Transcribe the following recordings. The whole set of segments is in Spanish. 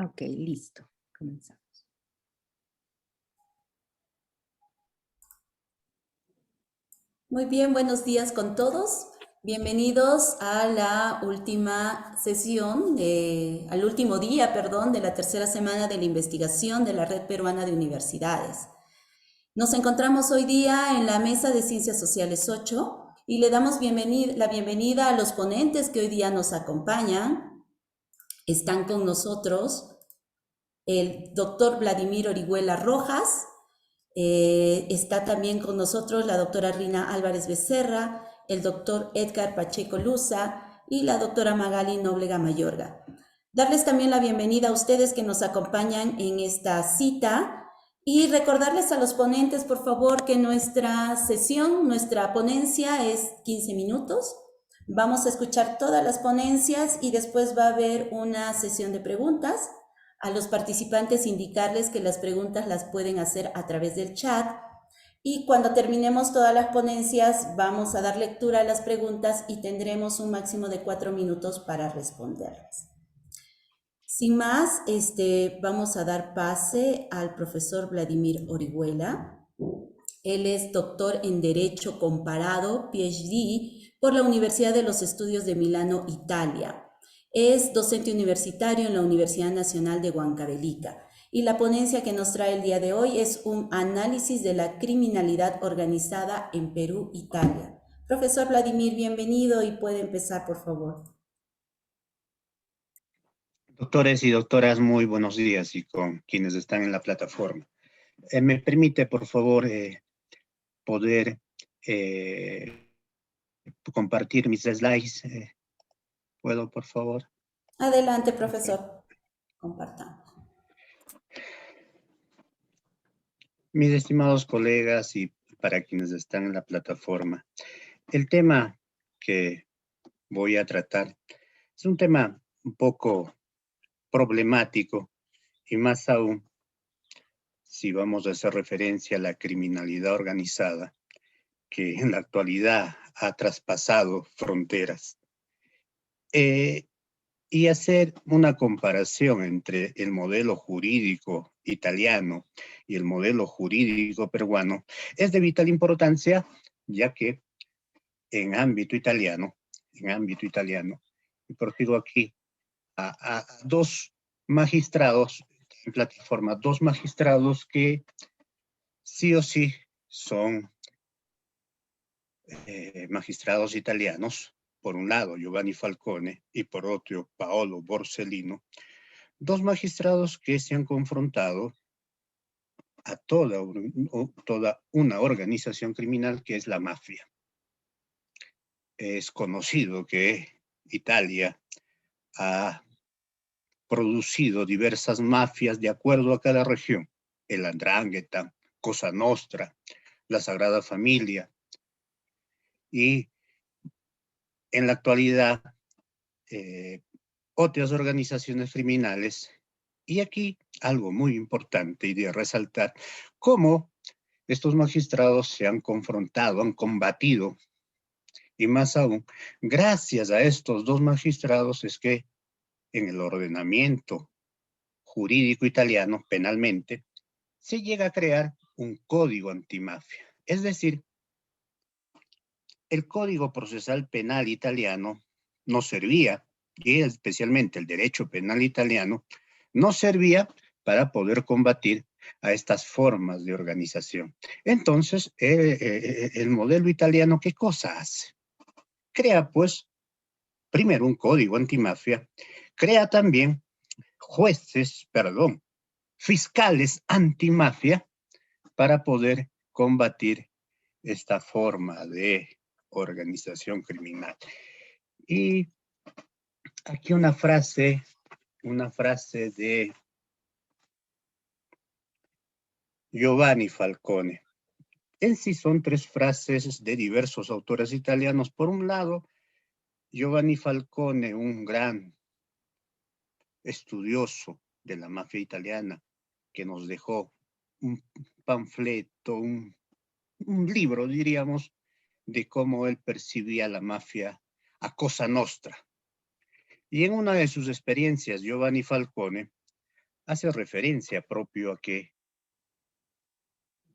Ok, listo. Comenzamos. Muy bien, buenos días con todos. Bienvenidos a la última sesión, al último día, perdón, de la tercera semana de la investigación de la Red Peruana de Universidades. Nos encontramos hoy día en la Mesa de Ciencias Sociales 8 y le damos la bienvenida a los ponentes que hoy día nos acompañan. Están con nosotros el doctor Vladimir Orihuela Rojas, está también con nosotros la doctora Rina Álvarez Becerra, el doctor Edgar Pacheco Luza y la doctora Magali Nóblega Mayorga. Darles también la bienvenida a ustedes que nos acompañan en esta cita y recordarles a los ponentes, por favor, que nuestra sesión, nuestra ponencia es 15 minutos. Vamos a escuchar todas las ponencias y después va a haber una sesión de preguntas. A los participantes indicarles que las preguntas las pueden hacer a través del chat y cuando terminemos todas las ponencias vamos a dar lectura a las preguntas y tendremos un máximo de 4 minutos para responderlas. Sin más, vamos a dar pase al profesor Vladimir Orihuela. Él es doctor en Derecho Comparado, PhD, por la Universidad de los Estudios de Milano, Italia. Es docente universitario en la Universidad Nacional de Huancavelica. Y la ponencia que nos trae el día de hoy es un análisis de la criminalidad organizada en Perú, Italia. Profesor Vladimir, bienvenido y puede empezar, por favor. Doctores y doctoras, muy buenos días y con quienes están en la plataforma. ¿Me permite, por favor, poder compartir mis slides? ¿Puedo, por favor? Adelante, profesor. Compartamos. Mis estimados colegas y para quienes están en la plataforma, el tema que voy a tratar es un tema un poco problemático y más aún si vamos a hacer referencia a la criminalidad organizada que en la actualidad ha traspasado fronteras. Y hacer una comparación entre el modelo jurídico italiano y el modelo jurídico peruano es de vital importancia, ya que en ámbito italiano, y profigo aquí a dos magistrados en plataforma, dos magistrados que sí o sí son magistrados italianos, por un lado Giovanni Falcone y por otro Paolo Borsellino, dos magistrados que se han confrontado a toda una organización criminal que es la mafia. Es conocido que Italia ha producido diversas mafias de acuerdo a cada región, el 'Ndrangheta, Cosa Nostra, la Sagrada Familia, y en la actualidad otras organizaciones criminales. Y aquí algo muy importante y de resaltar, cómo estos magistrados se han confrontado, han combatido, y más aún, gracias a estos dos magistrados es que en el ordenamiento jurídico italiano, penalmente, se llega a crear un código antimafia. Es decir, el Código Procesal Penal italiano no servía, y especialmente el derecho penal italiano, no servía para poder combatir a estas formas de organización. Entonces, el modelo italiano, ¿qué cosa hace? Crea, pues, primero un código antimafia, crea también fiscales antimafia para poder combatir esta forma de organización criminal. Y aquí una frase de Giovanni Falcone. En sí son tres frases de diversos autores italianos. Por un lado, Giovanni Falcone, un gran estudioso de la mafia italiana, que nos dejó un panfleto, un libro, diríamos, de cómo él percibía la mafia a Cosa Nostra. Y en una de sus experiencias, Giovanni Falcone hace referencia propio a que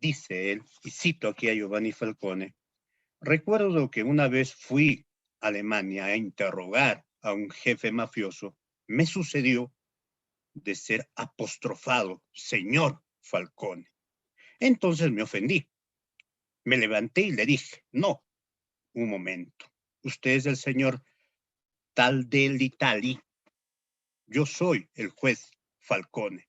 dice él, y cito aquí a Giovanni Falcone: recuerdo que una vez fui a Alemania a interrogar a un jefe mafioso, me sucedió de ser apostrofado señor Falcone. Entonces me ofendí. Me levanté y le dije: no, un momento. Usted es el señor tal del Itali. Yo soy el juez Falcone.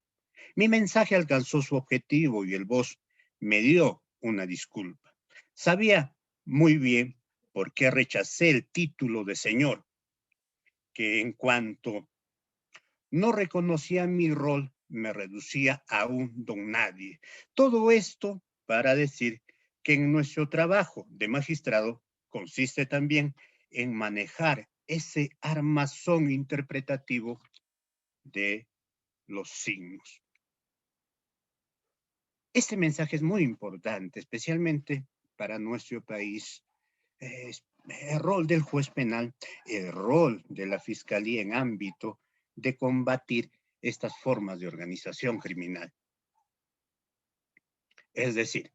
Mi mensaje alcanzó su objetivo y el boss me dio una disculpa. Sabía muy bien por qué rechacé el título de señor, que en cuanto no reconocía mi rol, me reducía a un don nadie. Todo esto para decir que en nuestro trabajo de magistrado consiste también en manejar ese armazón interpretativo de los signos. Este mensaje es muy importante, especialmente para nuestro país. El rol del juez penal, el rol de la fiscalía en ámbito de combatir estas formas de organización criminal. Es decir,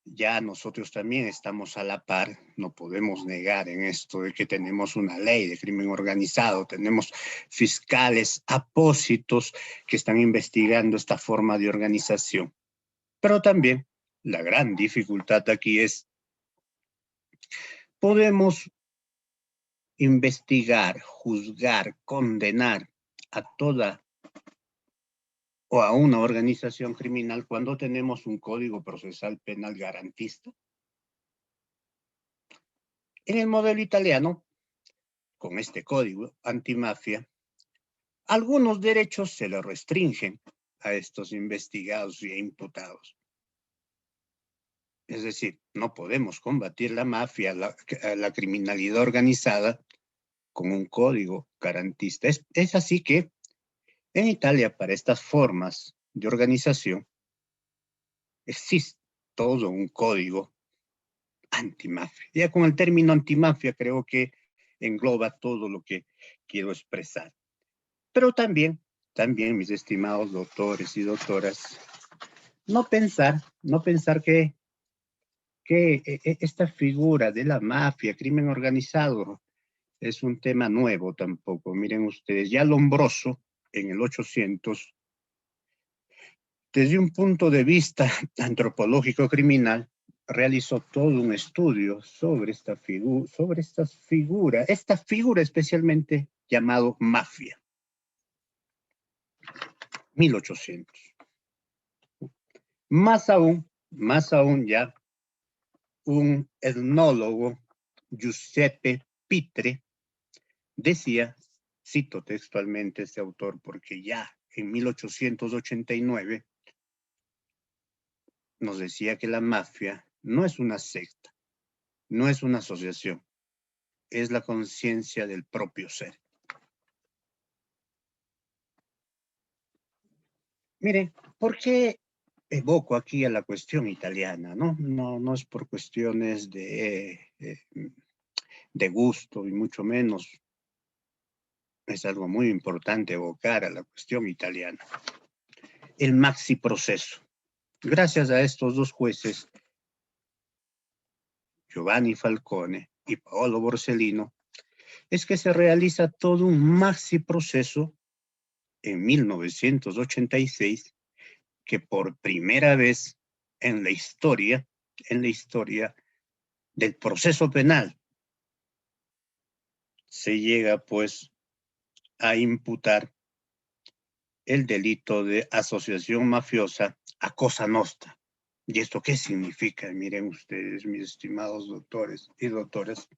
ya nosotros también estamos a la par, no podemos negar en esto de que tenemos una ley de crimen organizado, tenemos fiscales apósitos que están investigando esta forma de organización. Pero también la gran dificultad aquí es, podemos investigar, juzgar, condenar a toda o a una organización criminal cuando tenemos un código procesal penal garantista. En el modelo italiano, con este código antimafia, algunos derechos se le restringen a estos investigados y imputados. Es decir, no podemos combatir la mafia, la criminalidad organizada con un código garantista. Es así que en Italia, para estas formas de organización, existe todo un código antimafia. Ya con el término antimafia creo que engloba todo lo que quiero expresar. Pero también, mis estimados doctores y doctoras, no pensar que esta figura de la mafia, crimen organizado, es un tema nuevo tampoco. Miren ustedes, ya Lombroso, en el 800, desde un punto de vista antropológico criminal, realizó todo un estudio sobre esta figura especialmente llamado mafia. 1800. Más aún ya, un etnólogo, Giuseppe Pitre, decía, cito textualmente a este autor, porque ya en 1889 nos decía que la mafia no es una secta, no es una asociación, es la conciencia del propio ser. Mire, ¿por qué evoco aquí a la cuestión italiana? No es por cuestiones de gusto y mucho menos. Es algo muy importante evocar a la cuestión italiana. El maxi proceso. Gracias a estos dos jueces, Giovanni Falcone y Paolo Borsellino, es que se realiza todo un maxi proceso en 1986 que por primera vez en la historia del proceso penal se llega pues a imputar el delito de asociación mafiosa a Cosa Nostra. ¿Y esto qué significa? Miren ustedes, mis estimados doctores y doctoras.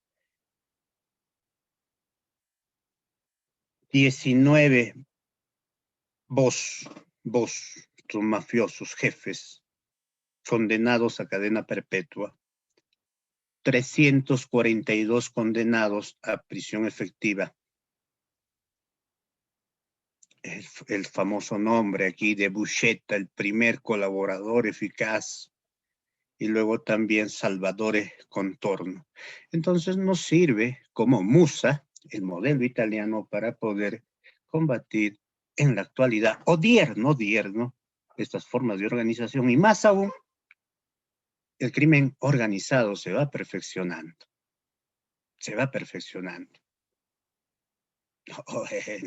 19 son mafiosos, jefes, condenados a cadena perpetua. 342 condenados a prisión efectiva. El famoso nombre aquí de Buscetta, el primer colaborador eficaz, y luego también Salvatore Contorno. Entonces nos sirve como musa el modelo italiano para poder combatir en la actualidad, odierno, estas formas de organización, y más aún, el crimen organizado se va perfeccionando. En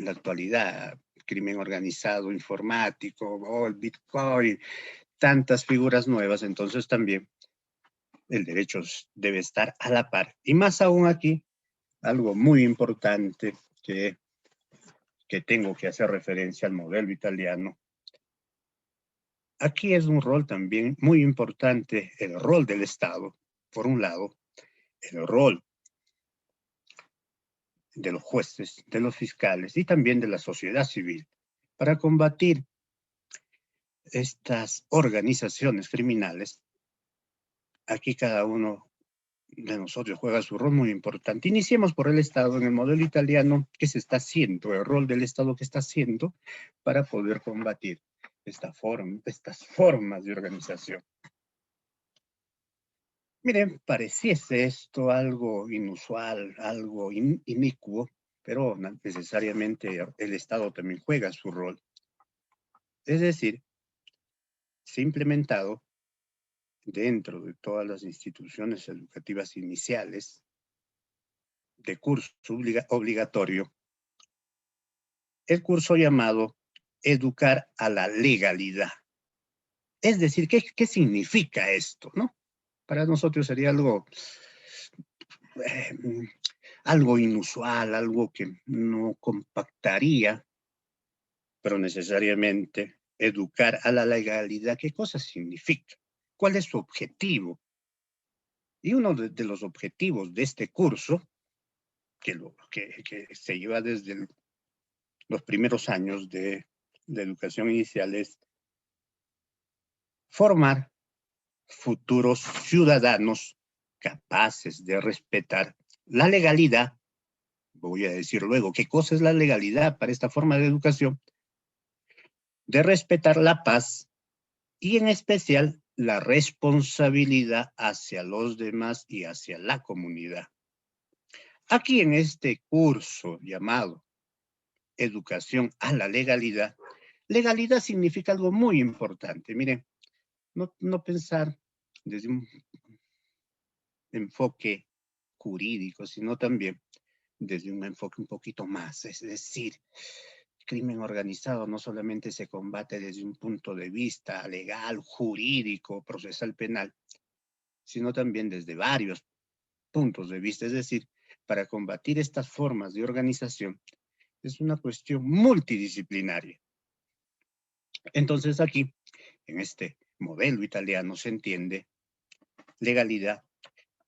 la actualidad, crimen organizado, informático, el Bitcoin, tantas figuras nuevas, entonces también el derecho debe estar a la par. Y más aún aquí, algo muy importante que tengo que hacer referencia al modelo italiano. Aquí es un rol también muy importante, el rol del Estado, por un lado, el rol de los jueces, de los fiscales y también de la sociedad civil para combatir estas organizaciones criminales. Aquí cada uno de nosotros juega su rol muy importante. Iniciemos por el Estado en el modelo italiano. ¿Qué se está haciendo? El rol del Estado que está haciendo para poder combatir estas formas de organización. Miren, pareciese esto algo inusual, algo inicuo, pero necesariamente el Estado también juega su rol. Es decir, se ha implementado dentro de todas las instituciones educativas iniciales de curso obligatorio el curso llamado Educar a la Legalidad. Es decir, ¿qué significa esto, no? Para nosotros sería eh, algo inusual, algo que no compactaría, pero necesariamente educar a la legalidad. ¿Qué cosa significa? ¿Cuál es su objetivo? Y uno de los objetivos de este curso, que se lleva desde los primeros años de educación inicial, es formar futuros ciudadanos capaces de respetar la legalidad. Voy a decir luego qué cosa es la legalidad para esta forma de educación, de respetar la paz y en especial la responsabilidad hacia los demás y hacia la comunidad. Aquí en este curso llamado Educación a la Legalidad, legalidad significa algo muy importante. Miren, no pensar desde un enfoque jurídico, sino también desde un enfoque un poquito más. Es decir, el crimen organizado no solamente se combate desde un punto de vista legal, jurídico, procesal, penal, sino también desde varios puntos de vista. Es decir, para combatir estas formas de organización es una cuestión multidisciplinaria. Entonces aquí, en este modelo italiano, se entiende legalidad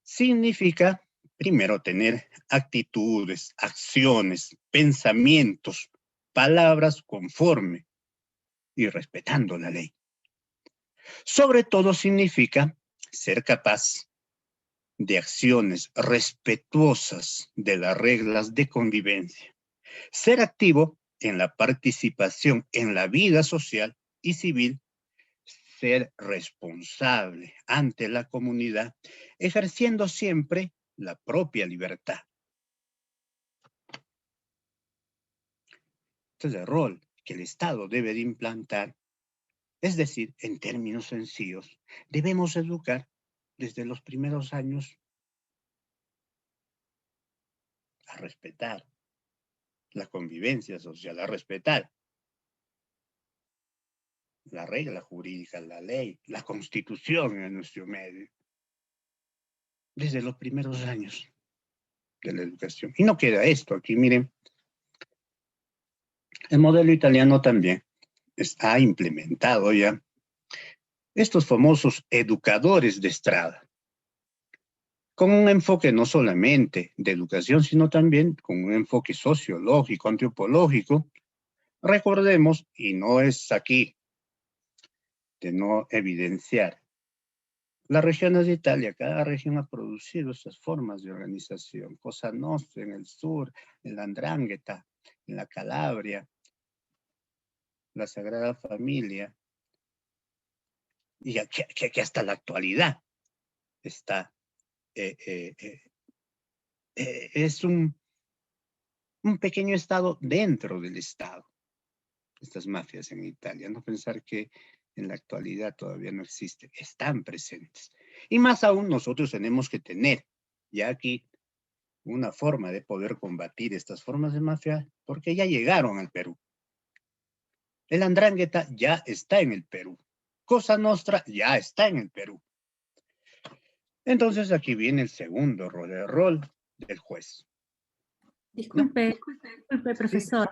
significa, primero, tener actitudes, acciones, pensamientos, palabras conforme y respetando la ley. Sobre todo significa ser capaz de acciones respetuosas de las reglas de convivencia, ser activo en la participación en la vida social y civil, ser responsable ante la comunidad, ejerciendo siempre la propia libertad. Este es el rol que el Estado debe de implantar. Es decir, en términos sencillos, debemos educar desde los primeros años a respetar la convivencia social, a respetar la regla jurídica, la ley, la constitución en nuestro medio, desde los primeros años de la educación. Y no queda esto aquí, miren, el modelo italiano también ha implementado ya estos famosos educadores de estrada, con un enfoque no solamente de educación, sino también con un enfoque sociológico, antropológico. Recordemos, y no es aquí de no evidenciar, las regiones de Italia, cada región ha producido esas formas de organización. Cosa Nostra en el sur, en la 'Ndrangheta, en la Calabria, la Sagrada Familia, y que hasta la actualidad está, es un pequeño estado dentro del Estado. estas mafias en Italia. No pensar que en la actualidad todavía no existen, están presentes. Y más aún nosotros tenemos que tener ya aquí una forma de poder combatir estas formas de mafia, porque ya llegaron al Perú. El Andrangheta ya está en el Perú. Cosa Nostra ya está en el Perú. Entonces aquí viene el segundo rol, el rol del juez. Disculpe, disculpe, profesor.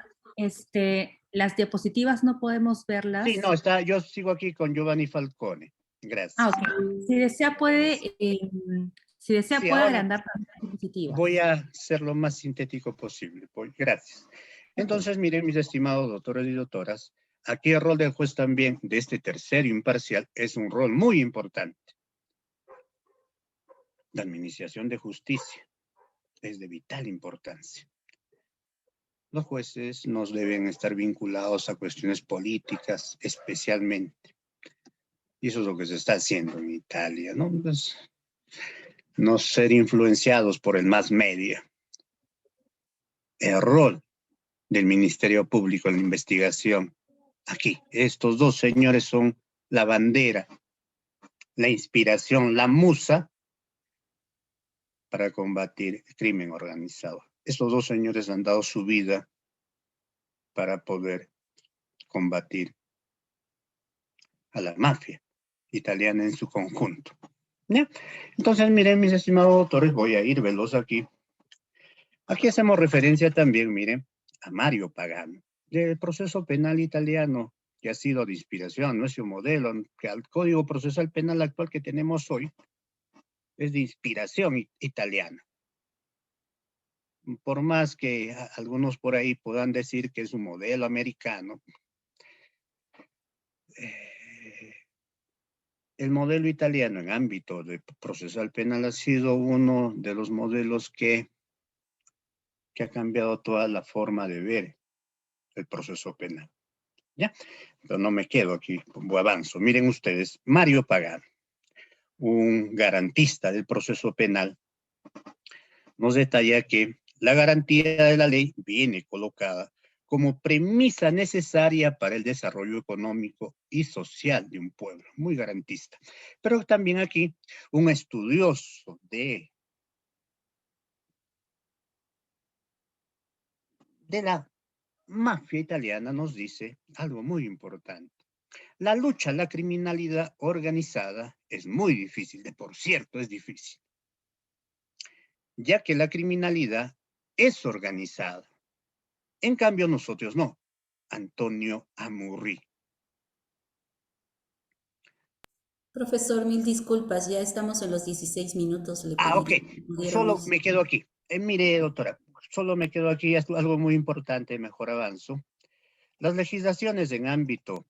Las diapositivas no podemos verlas. Sí, no, está, yo sigo aquí con Giovanni Falcone. Gracias. Ah, ok. Si desea puede, Sí, ahora agrandar las diapositivas. voy a ser lo más sintético posible. Gracias. Entonces, miren, mis estimados doctores y doctoras, aquí el rol del juez también de este tercero imparcial es un rol muy importante. La administración de justicia es de vital importancia. Los jueces nos deben estar vinculados a cuestiones políticas, especialmente. Y eso es lo que se está haciendo en Italia, ¿no? Pues, no ser influenciados por el mass media. El rol del Ministerio Público en la investigación. Aquí, estos dos señores son la bandera, la inspiración, la musa para combatir el crimen organizado. Estos dos señores han dado su vida para poder combatir a la mafia italiana en su conjunto. ¿Ya? Entonces, miren, mis estimados autores, voy a ir veloz aquí. Aquí hacemos referencia también, miren, a Mario Pagano, del proceso penal italiano, que ha sido de inspiración, nuestro modelo, que al Código Procesal Penal actual que tenemos hoy es de inspiración italiana. Por más que algunos por ahí puedan decir que es un modelo americano, el modelo italiano en ámbito de procesal penal ha sido uno de los modelos que ha cambiado toda la forma de ver el proceso penal. ¿Ya? Pero no me quedo aquí, avanzo. Miren ustedes, Mario Pagano, un garantista del proceso penal, nos detalla que la garantía de la ley viene colocada como premisa necesaria para el desarrollo económico y social de un pueblo, muy garantista. Pero también aquí un estudioso de la mafia italiana nos dice algo muy importante. La lucha a la criminalidad organizada es muy difícil, de por cierto es difícil, ya que la criminalidad es organizada. En cambio nosotros no. Antonio Amurri. Profesor, mil disculpas, ya estamos en los 16 minutos. Le Ok, pediría que solo pudiéramos... me quedo aquí. Mire, doctora, solo me quedo aquí, es algo muy importante, mejor avanzo. Las legislaciones en ámbito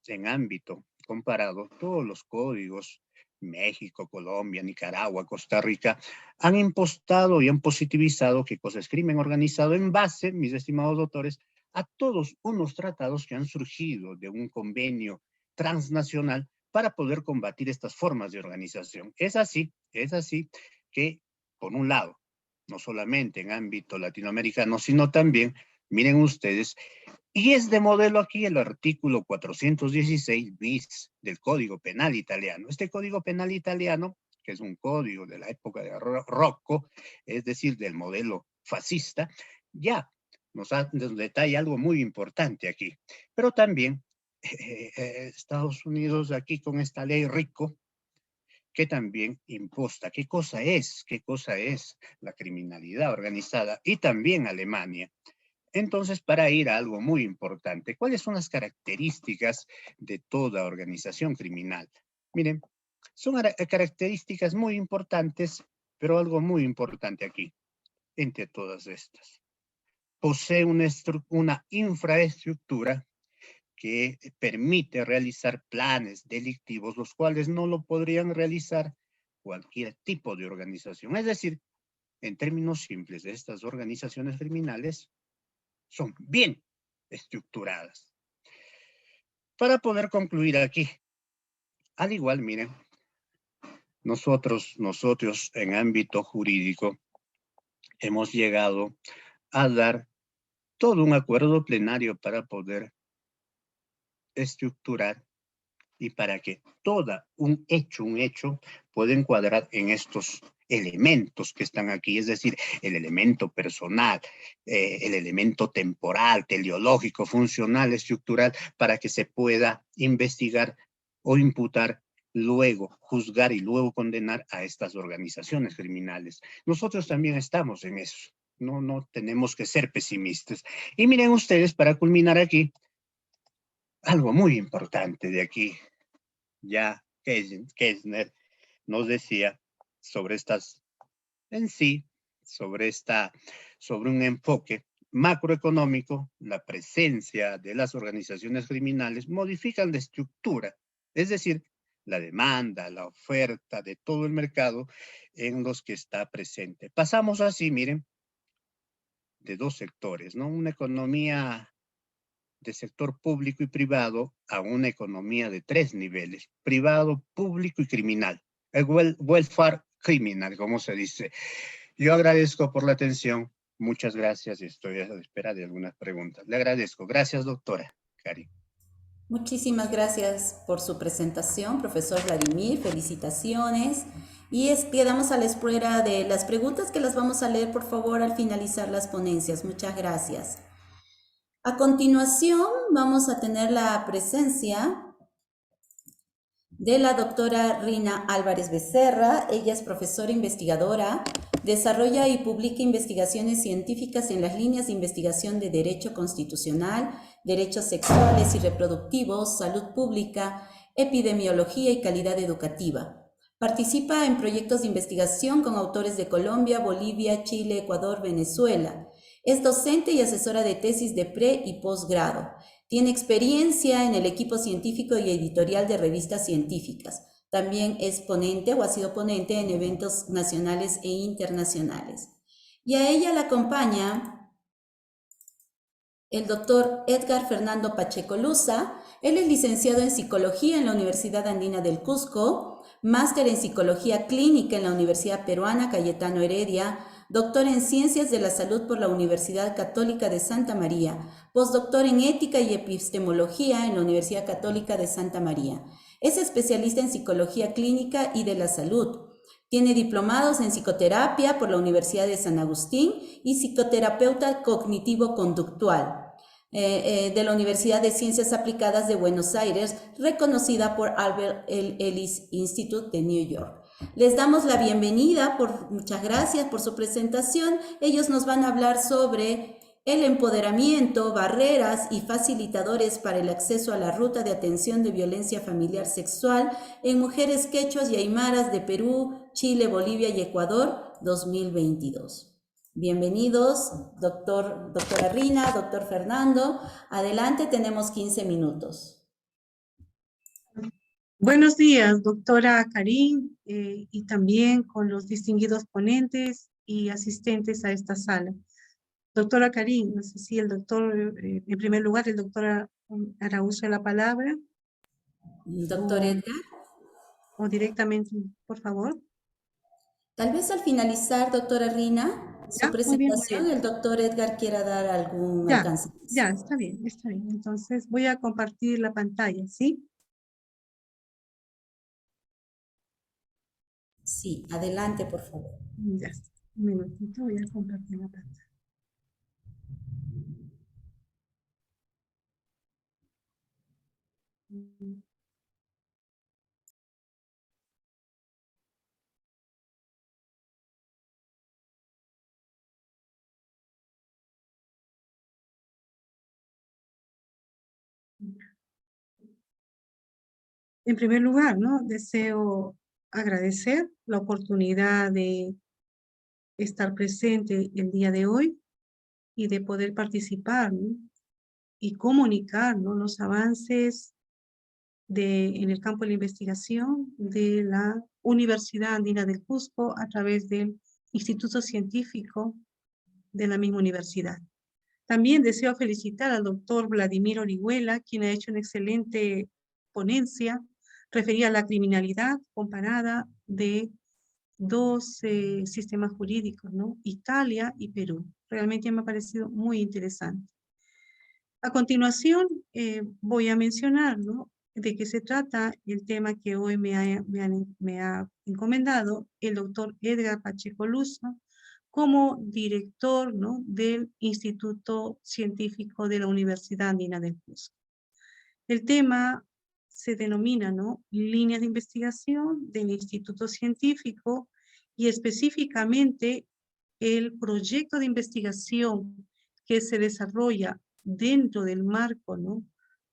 comparado, todos los códigos, México, Colombia, Nicaragua, Costa Rica, han impostado y han positivizado qué cosa es crimen organizado en base, mis estimados doctores, a todos unos tratados que han surgido de un convenio transnacional para poder combatir estas formas de organización. Es así que, por un lado, no solamente en ámbito latinoamericano, sino también, miren ustedes, y es de modelo aquí el artículo 416 bis del Código Penal italiano. Este Código Penal italiano, que es un código de la época de Rocco, es decir, del modelo fascista, ya nos detalla algo muy importante aquí. Pero también Estados Unidos aquí con esta ley RICO, que también imposta qué cosa es la criminalidad organizada, y también Alemania. Entonces, para ir a algo muy importante, ¿cuáles son las características de toda organización criminal? Miren, son características muy importantes, pero algo muy importante aquí, entre todas estas. Posee una infraestructura que permite realizar planes delictivos, los cuales no lo podrían realizar cualquier tipo de organización. Es decir, en términos simples, estas organizaciones criminales son bien estructuradas. Para poder concluir aquí, al igual, miren, nosotros en ámbito jurídico hemos llegado a dar todo un acuerdo plenario para poder estructurar y para que todo un hecho pueda encuadrar en estos elementos que están aquí, es decir, el elemento personal, el elemento temporal, teleológico, funcional, estructural, para que se pueda investigar o imputar, luego juzgar y luego condenar a estas organizaciones criminales. Nosotros también estamos en eso. No tenemos que ser pesimistas. Y miren ustedes, para culminar aquí, algo muy importante de aquí, ya Kirchner nos decía sobre estas, en sí, sobre un enfoque macroeconómico, la presencia de las organizaciones criminales modifican la estructura, es decir, la demanda, la oferta de todo el mercado en los que está presente. Pasamos así, miren, de dos sectores, ¿no? Una economía de sector público y privado a una economía de tres niveles, privado, público y criminal. El welfare criminal, como se dice. Yo agradezco por la atención. Muchas gracias y estoy a la espera de algunas preguntas. Le agradezco. Gracias, doctora Cari. Muchísimas gracias por su presentación, profesor Vladimir. Felicitaciones. Y quedamos a la espera de las preguntas que las vamos a leer, por favor, al finalizar las ponencias. Muchas gracias. A continuación, vamos a tener la presencia de la doctora Rina Álvarez Becerra. Ella es profesora investigadora, desarrolla y publica investigaciones científicas en las líneas de investigación de Derecho Constitucional, Derechos Sexuales y Reproductivos, Salud Pública, Epidemiología y Calidad Educativa. Participa en proyectos de investigación con autores de Colombia, Bolivia, Chile, Ecuador, Venezuela. Es docente y asesora de tesis de pre- y posgrado. Tiene experiencia en el equipo científico y editorial de revistas científicas. También es ponente o ha sido ponente en eventos nacionales e internacionales. Y a ella la acompaña el doctor Edgar Fernando Pacheco Luza. Él es licenciado en Psicología en la Universidad Andina del Cusco, máster en Psicología Clínica en la Universidad Peruana Cayetano Heredia, doctor en Ciencias de la Salud por la Universidad Católica de Santa María, postdoctor en Ética y Epistemología en la Universidad Católica de Santa María. Es especialista en Psicología Clínica y de la Salud. Tiene diplomados en Psicoterapia por la Universidad de San Agustín y Psicoterapeuta Cognitivo-Conductual de la Universidad de Ciencias Aplicadas de Buenos Aires, reconocida por Albert Ellis Institute de New York. Les damos la bienvenida, muchas gracias por su presentación. Ellos nos van a hablar sobre el empoderamiento, barreras y facilitadores para el acceso a la ruta de atención de violencia familiar sexual en mujeres quechuas y aymaras de Perú, Chile, Bolivia y Ecuador 2022. Bienvenidos, doctora Rina, doctor Fernando. Adelante, tenemos 15 minutos. Buenos días, doctora Karin, y también con los distinguidos ponentes y asistentes a esta sala. Doctora Karin, no sé si el doctor, en primer lugar, el doctor hará uso de la palabra. Doctor Edgar. O directamente, por favor. Tal vez al finalizar, doctora Rina, su presentación, muy bien. El doctor Edgar quiera dar algún alcance. Ya, está bien, está bien. Entonces voy a compartir la pantalla, ¿sí? Sí, adelante, por favor. Ya está. Un minutito, voy a compartir la pantalla. En primer lugar, ¿no? Deseo agradecer la oportunidad de estar presente el día de hoy y de poder participar, ¿no? Y comunicar, ¿no? Los avances en el campo de la investigación de la Universidad Andina del Cusco a través del Instituto Científico de la misma universidad. También deseo felicitar al doctor Vladimir Orihuela, quien ha hecho una excelente ponencia referida a la criminalidad comparada de dos sistemas jurídicos, ¿no? Italia y Perú. Realmente me ha parecido muy interesante. A continuación, voy a mencionar, ¿no?, de qué se trata el tema que hoy me ha encomendado el doctor Edgar Pacheco Luzo como director, ¿no?, del Instituto Científico de la Universidad Andina del Cusco. El tema se denomina, ¿no?, líneas de investigación del Instituto Científico y específicamente el proyecto de investigación que se desarrolla dentro del marco, ¿no?,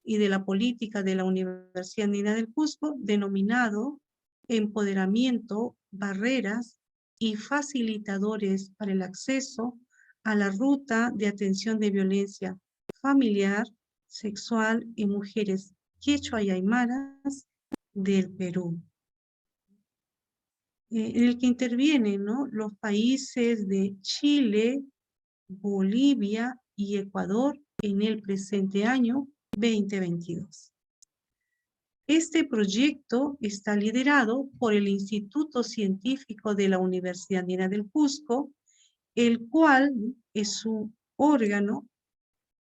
y de la política de la Universidad Andina del Cusco, denominado Empoderamiento, Barreras y Facilitadores para el Acceso a la Ruta de Atención de Violencia Familiar, Sexual en Mujeres Quechua y Aymaras del Perú. En el que intervienen, ¿no?, los países de Chile, Bolivia y Ecuador en el presente año 2022. Este proyecto está liderado por el Instituto Científico de la Universidad Andina del Cusco, el cual es un órgano,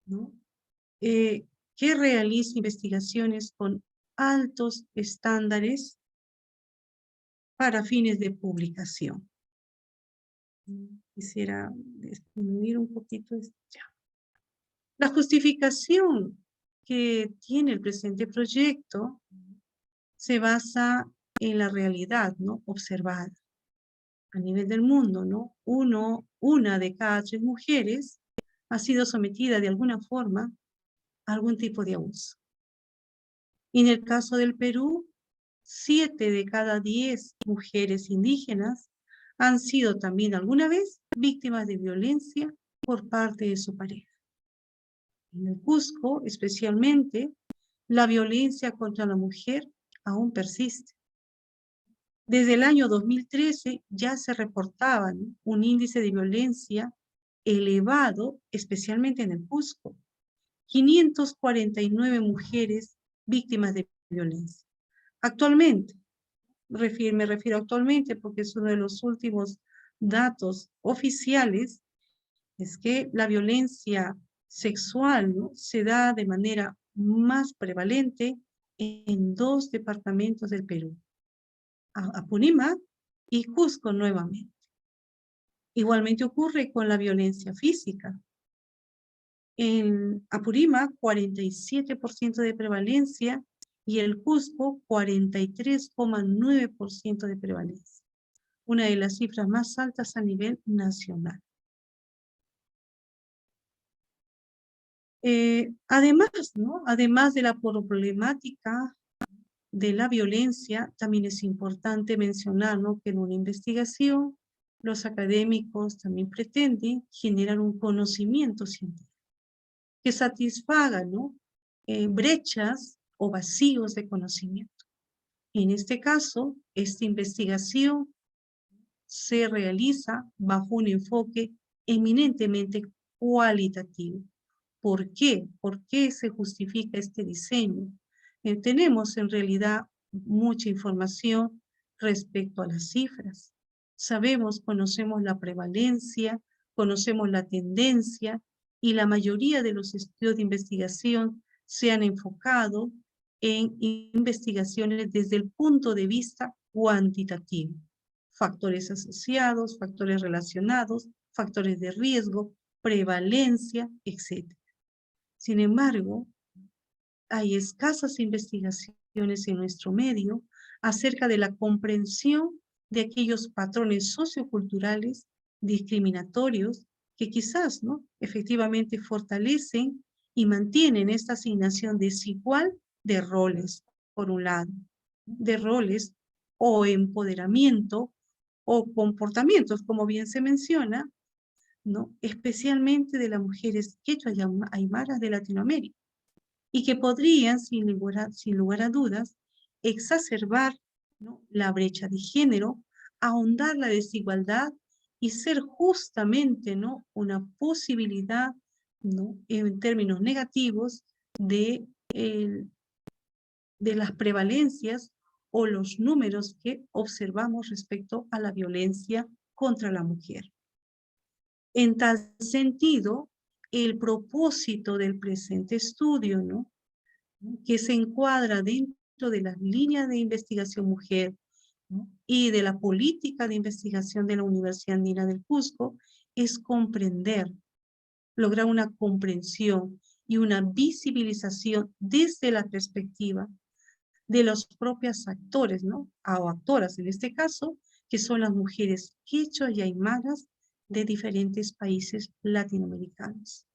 ¿no?, que realiza investigaciones con altos estándares para fines de publicación. Quisiera disminuir un poquito esto. La justificación que tiene el presente proyecto se basa en la realidad, ¿no?, observada a nivel del mundo, ¿no? Una de cada 3 mujeres ha sido sometida de alguna forma a algún tipo de abuso. Y en el caso del Perú, 7 de cada 10 mujeres indígenas han sido también alguna vez víctimas de violencia por parte de su pareja. En el Cusco, especialmente, la violencia contra la mujer aún persiste. Desde el año 2013 ya se reportaba, ¿no?, un índice de violencia elevado, especialmente en el Cusco. 549 mujeres víctimas de violencia. Actualmente, me refiero actualmente porque es uno de los últimos datos oficiales, es que la violencia sexual, ¿no?, se da de manera más prevalente en 2 departamentos del Perú, Apurímac y Cusco nuevamente. Igualmente ocurre con la violencia física. En Apurímac, 47% de prevalencia y el Cusco, 43,9% de prevalencia. Una de las cifras más altas a nivel nacional. Además, ¿no?, además de la problemática de la violencia, también es importante mencionar, ¿no?, que en una investigación los académicos también pretenden generar un conocimiento científico que satisfaga, ¿no?, brechas o vacíos de conocimiento. En este caso, esta investigación se realiza bajo un enfoque eminentemente cualitativo. ¿Por qué? ¿Por qué se justifica este diseño? Tenemos en realidad mucha información respecto a las cifras. Sabemos, conocemos la prevalencia, conocemos la tendencia y la mayoría de los estudios de investigación se han enfocado en investigaciones desde el punto de vista cuantitativo. Factores asociados, factores relacionados, factores de riesgo, prevalencia, etc. Sin embargo, hay escasas investigaciones en nuestro medio acerca de la comprensión de aquellos patrones socioculturales discriminatorios que quizás, ¿no?, efectivamente fortalecen y mantienen esta asignación desigual de roles, por un lado, de roles o empoderamiento o comportamientos, como bien se menciona, ¿no?, especialmente de las mujeres quechua y aymaras de Latinoamérica, y que podrían, sin lugar a dudas, exacerbar, ¿no?, la brecha de género, ahondar la desigualdad y ser justamente, ¿no?, una posibilidad, ¿no?, en términos negativos de las prevalencias o los números que observamos respecto a la violencia contra la mujer. En tal sentido, el propósito del presente estudio, ¿no? Que se encuadra dentro de las líneas de investigación mujer, ¿no? Y de la política de investigación de la Universidad Andina del Cusco, es comprender, lograr una comprensión y una visibilización desde la perspectiva de los propios actores, ¿no? O actoras en este caso, que son las mujeres quechuas y aymaras de diferentes países latinoamericanos.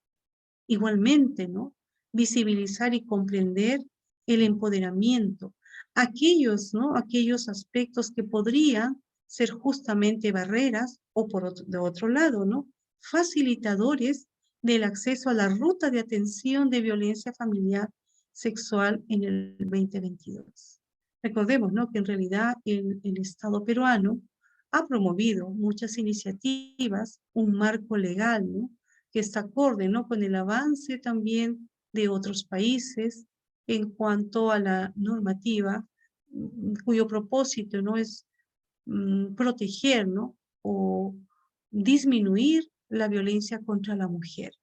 Igualmente, ¿no? Visibilizar y comprender el empoderamiento, aquellos, ¿no? Aquellos aspectos que podrían ser justamente barreras o de otro lado, ¿no? Facilitadores del acceso a la ruta de atención de violencia familiar sexual en el 2022. Recordemos, ¿no? Que en realidad el Estado peruano ha promovido muchas iniciativas, un marco legal, ¿no? Que está acorde, ¿no? Con el avance también de otros países en cuanto a la normativa, cuyo propósito, ¿no? Es proteger, ¿no? O disminuir la violencia contra la mujer.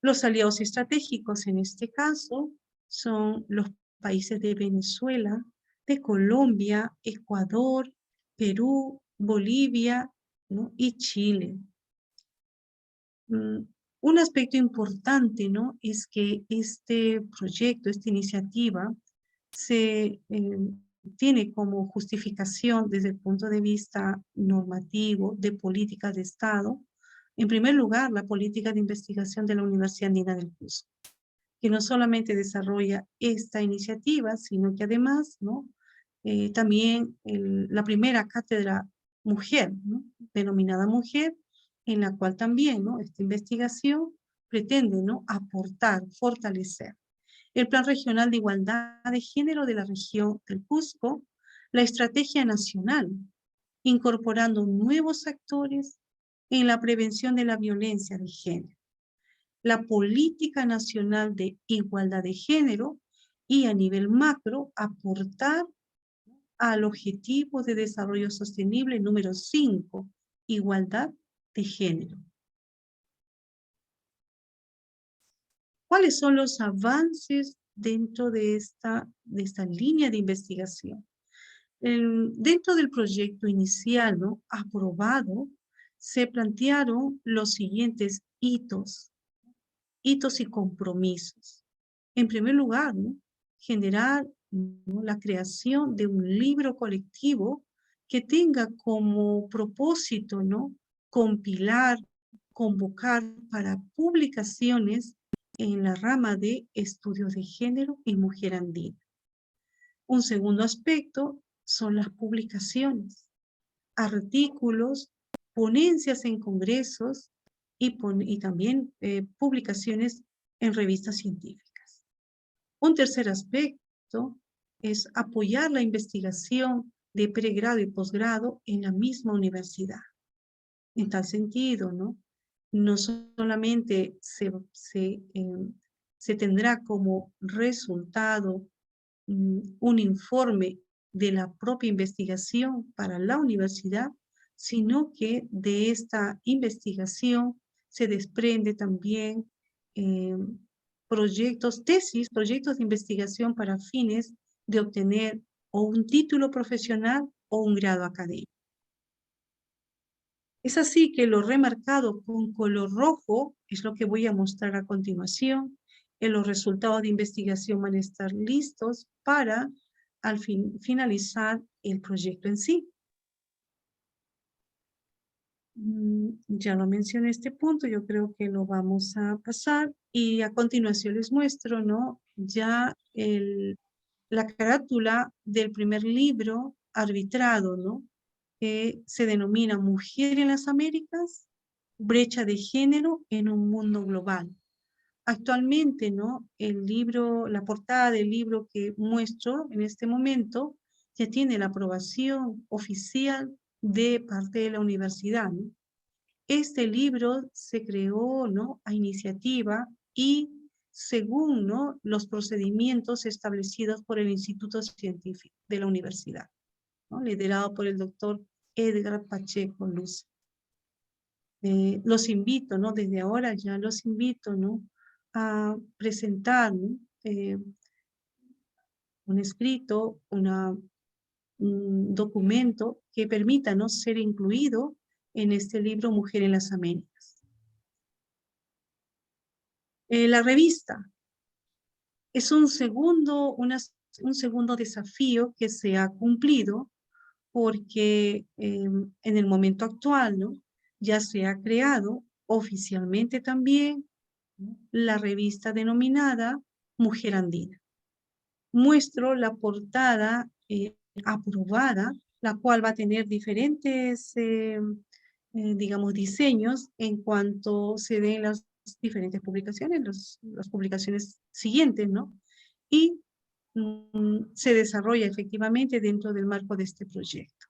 Los aliados estratégicos en este caso son los países de Venezuela, de Colombia, Ecuador, Perú, Bolivia, ¿no? Y Chile. Un aspecto importante, ¿no? Es que este proyecto, esta iniciativa, tiene como justificación desde el punto de vista normativo de política de Estado, en primer lugar, la política de investigación de la Universidad Andina del Cusco, que no solamente desarrolla esta iniciativa, sino que además, ¿no? También la primera cátedra mujer, ¿no? Denominada mujer, en la cual también, ¿no? Esta investigación pretende, ¿no? Aportar, fortalecer el Plan Regional de Igualdad de Género de la región del Cusco, la Estrategia Nacional, incorporando nuevos actores en la prevención de la violencia de género, la Política Nacional de Igualdad de Género y a nivel macro aportar al Objetivo de Desarrollo Sostenible número 5, igualdad de género. ¿Cuáles son los avances dentro de esta línea de investigación? Dentro del proyecto inicial, ¿no? Aprobado, se plantearon los siguientes hitos y compromisos. En primer lugar, ¿no? Generar, ¿no? La creación de un libro colectivo que tenga como propósito, ¿no? Compilar, convocar para publicaciones en la rama de estudios de género y mujer andina. Un segundo aspecto son las publicaciones, artículos, ponencias en congresos y también publicaciones en revistas científicas. Un tercer aspecto es apoyar la investigación de pregrado y posgrado en la misma universidad. En tal sentido, ¿no? No solamente se tendrá como resultado un informe de la propia investigación para la universidad, sino que de esta investigación se desprende también proyectos de investigación para fines de obtener o un título profesional o un grado académico. Es así que lo remarcado con color rojo es lo que voy a mostrar a continuación. Los resultados de investigación van a estar listos para al finalizar el proyecto en sí. Ya lo mencioné este punto, yo creo que lo vamos a pasar y a continuación les muestro, ¿no? Ya la carátula del primer libro arbitrado, ¿no? Que se denomina Mujer en las Américas, brecha de género en un mundo global. Actualmente, ¿no? El libro, la portada del libro que muestro en este momento ya tiene la aprobación oficial de parte de la universidad, ¿no? Este libro se creó, ¿no? A iniciativa y según, ¿no? Los procedimientos establecidos por el Instituto Científico de la universidad, ¿no? Liderado por el doctor Edgar Pacheco Luz. los invito, ¿no? Desde ahora ya los invito, ¿no? A presentar, ¿no? Un escrito, un documento que permita, ¿no? Ser incluido en este libro Mujer en las Américas. La revista es un segundo desafío que se ha cumplido porque en el momento actual, ¿no? Ya se ha creado oficialmente también, ¿no? La revista denominada Mujer Andina. Muestro la portada aprobada, la cual va a tener diferentes, digamos, diseños en cuanto se den las diferentes publicaciones, las publicaciones siguientes, ¿no? Y se desarrolla efectivamente dentro del marco de este proyecto.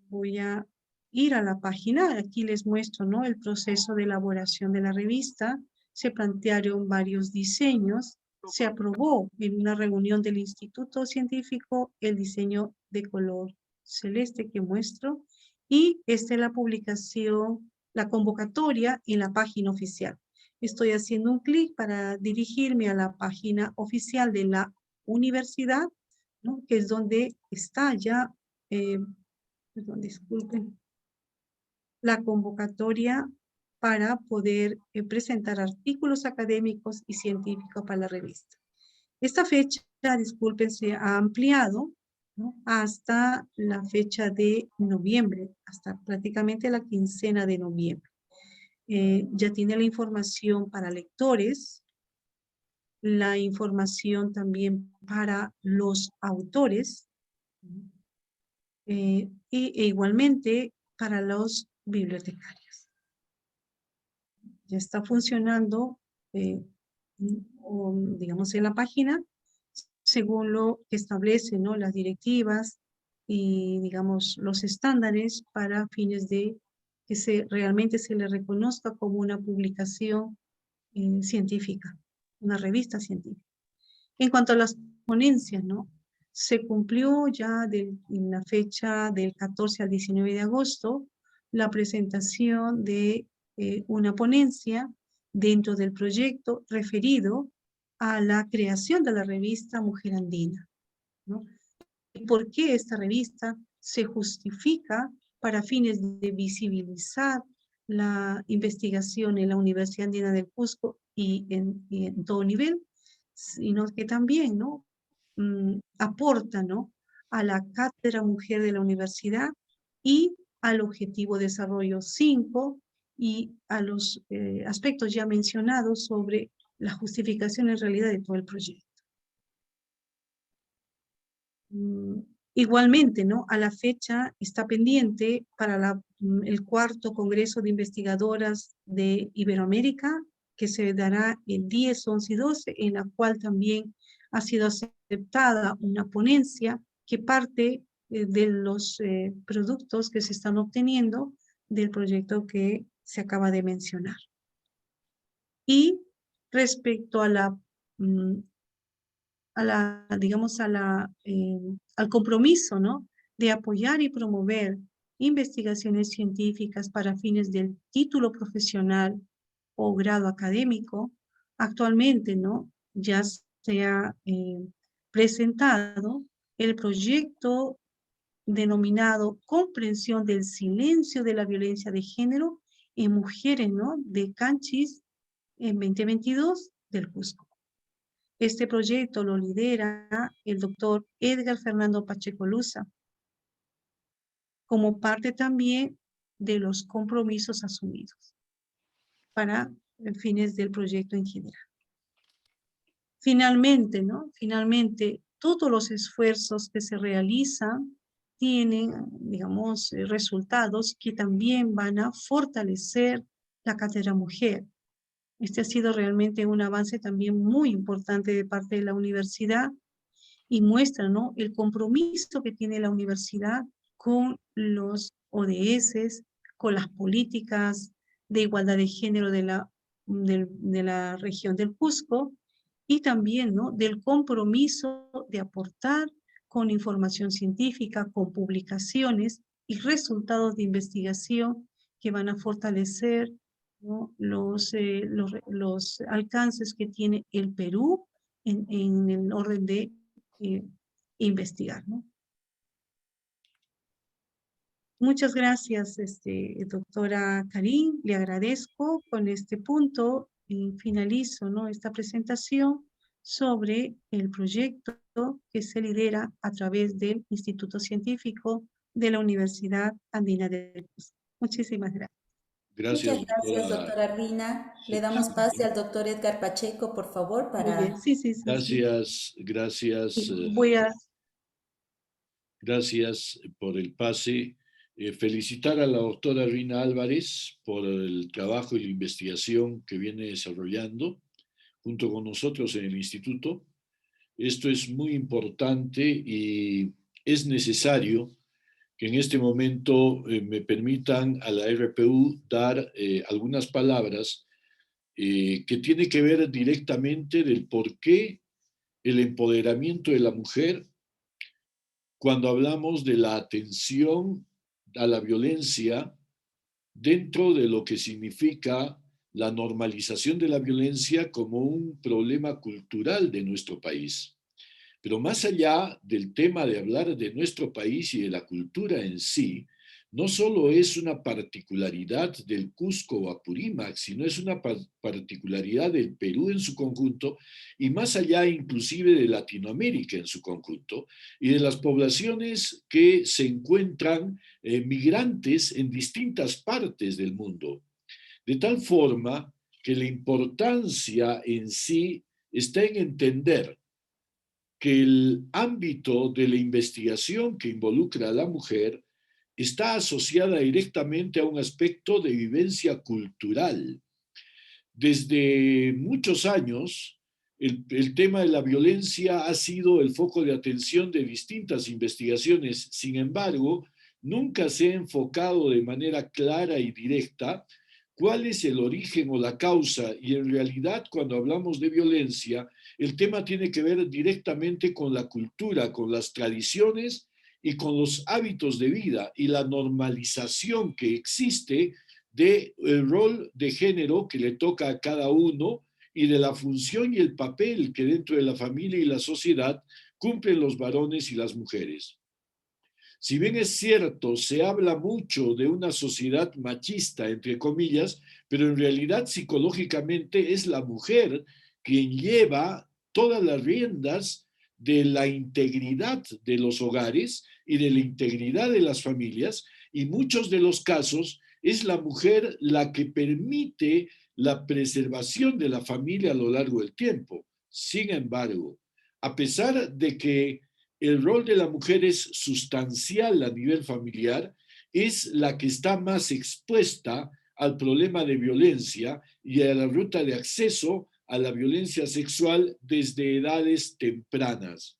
Voy a ir a la página, aquí les muestro, ¿no? El proceso de elaboración de la revista. Se plantearon varios diseños, se aprobó en una reunión del Instituto Científico el diseño de color celeste que muestro, y esta es la publicación, la convocatoria en la página oficial. Estoy haciendo un clic para dirigirme a la página oficial de la universidad, ¿no? Que es donde está ya, perdón, disculpen, la convocatoria para poder presentar artículos académicos y científicos para la revista. Esta fecha, disculpen, se ha ampliado, ¿no? Hasta la fecha de noviembre, hasta prácticamente la quincena de noviembre. Ya tiene la información para lectores, la información también para los autores, e igualmente para los bibliotecarios. Ya está funcionando, digamos, en la página, según lo que establece, ¿no? Las directivas y, digamos, los estándares para fines de que realmente se le reconozca como una publicación científica, una revista científica. En cuanto a las ponencias, ¿no? Se cumplió ya en la fecha del 14 al 19 de agosto la presentación de una ponencia dentro del proyecto referido a la creación de la revista Mujer Andina, ¿no? ¿Y por qué esta revista se justifica para fines de visibilizar la investigación en la Universidad Andina del Cusco y en todo nivel, sino que también, ¿no? Aporta, ¿no? A la Cátedra Mujer de la Universidad y al Objetivo de Desarrollo 5 y a los aspectos ya mencionados sobre la justificación en realidad de todo el proyecto. Igualmente, ¿no? A la fecha está pendiente para el 4º Congreso de Investigadoras de Iberoamérica, que se dará el 10, 11 y 12, en la cual también ha sido aceptada una ponencia que parte de los productos que se están obteniendo del proyecto que se acaba de mencionar. Y respecto a digamos, al compromiso, ¿no? De apoyar y promover investigaciones científicas para fines del título profesional o grado académico, actualmente, ¿no? Ya se ha presentado el proyecto denominado Comprensión del Silencio de la Violencia de Género en Mujeres, ¿no? De Canchis en 2022 del Cusco. Este proyecto lo lidera el doctor Edgar Fernando Pacheco Luza, como parte también de los compromisos asumidos para fines del proyecto en general. Finalmente, ¿no? Finalmente, todos los esfuerzos que se realizan tienen, digamos, resultados que también van a fortalecer la cátedra mujer. Este ha sido realmente un avance también muy importante de parte de la universidad y muestra, ¿no? El compromiso que tiene la universidad con los ODS, con las políticas de igualdad de género de la región del Cusco, y también, ¿no? Del compromiso de aportar con información científica, con publicaciones y resultados de investigación que van a fortalecer, ¿no?, los alcances que tiene el Perú en el orden de investigar, ¿no? Muchas gracias, doctora Karin. Le agradezco. Con este punto finalizo, ¿no?, esta presentación sobre el proyecto que se lidera a través del Instituto Científico de la Universidad Andina del Cusco. Muchísimas gracias. Muchas Gracias, gracias, doctora. doctora Rina. Sí, Le damos pase al doctor Edgar Pacheco, por favor, Muy bien. para... Sí, sí, sí. gracias, gracias, Sí. Voy a... gracias por el pase. Felicitar a la doctora Rina Álvarez por el trabajo y la investigación que viene desarrollando junto con nosotros en el instituto. Esto es muy importante y es necesario que en este momento me permitan a la RPU dar algunas palabras que tiene que ver directamente del por qué el empoderamiento de la mujer, cuando hablamos de la atención a la violencia dentro de lo que significa la normalización de la violencia como un problema cultural de nuestro país. Pero más allá del tema de hablar de nuestro país y de la cultura en sí, no solo es una particularidad del Cusco o Apurímac, sino es una particularidad del Perú en su conjunto y más allá inclusive de Latinoamérica en su conjunto y de las poblaciones que se encuentran migrantes en distintas partes del mundo. De tal forma que la importancia en sí está en entender que el ámbito de la investigación que involucra a la mujer está asociada directamente a un aspecto de vivencia cultural. Desde muchos años, el tema de la violencia ha sido el foco de atención de distintas investigaciones. Sin embargo, nunca se ha enfocado de manera clara y directa cuál es el origen o la causa, y en realidad cuando hablamos de violencia, el tema tiene que ver directamente con la cultura, con las tradiciones y con los hábitos de vida y la normalización que existe del rol de género que le toca a cada uno y de la función y el papel que dentro de la familia y la sociedad cumplen los varones y las mujeres. Si bien es cierto, se habla mucho de una sociedad machista, entre comillas, pero en realidad psicológicamente es la mujer quien lleva todas las riendas de la integridad de los hogares y de la integridad de las familias, y muchos de los casos es la mujer la que permite la preservación de la familia a lo largo del tiempo. Sin embargo, a pesar de que el rol de la mujer es sustancial a nivel familiar, es la que está más expuesta al problema de violencia y a la ruta de acceso a la violencia sexual desde edades tempranas.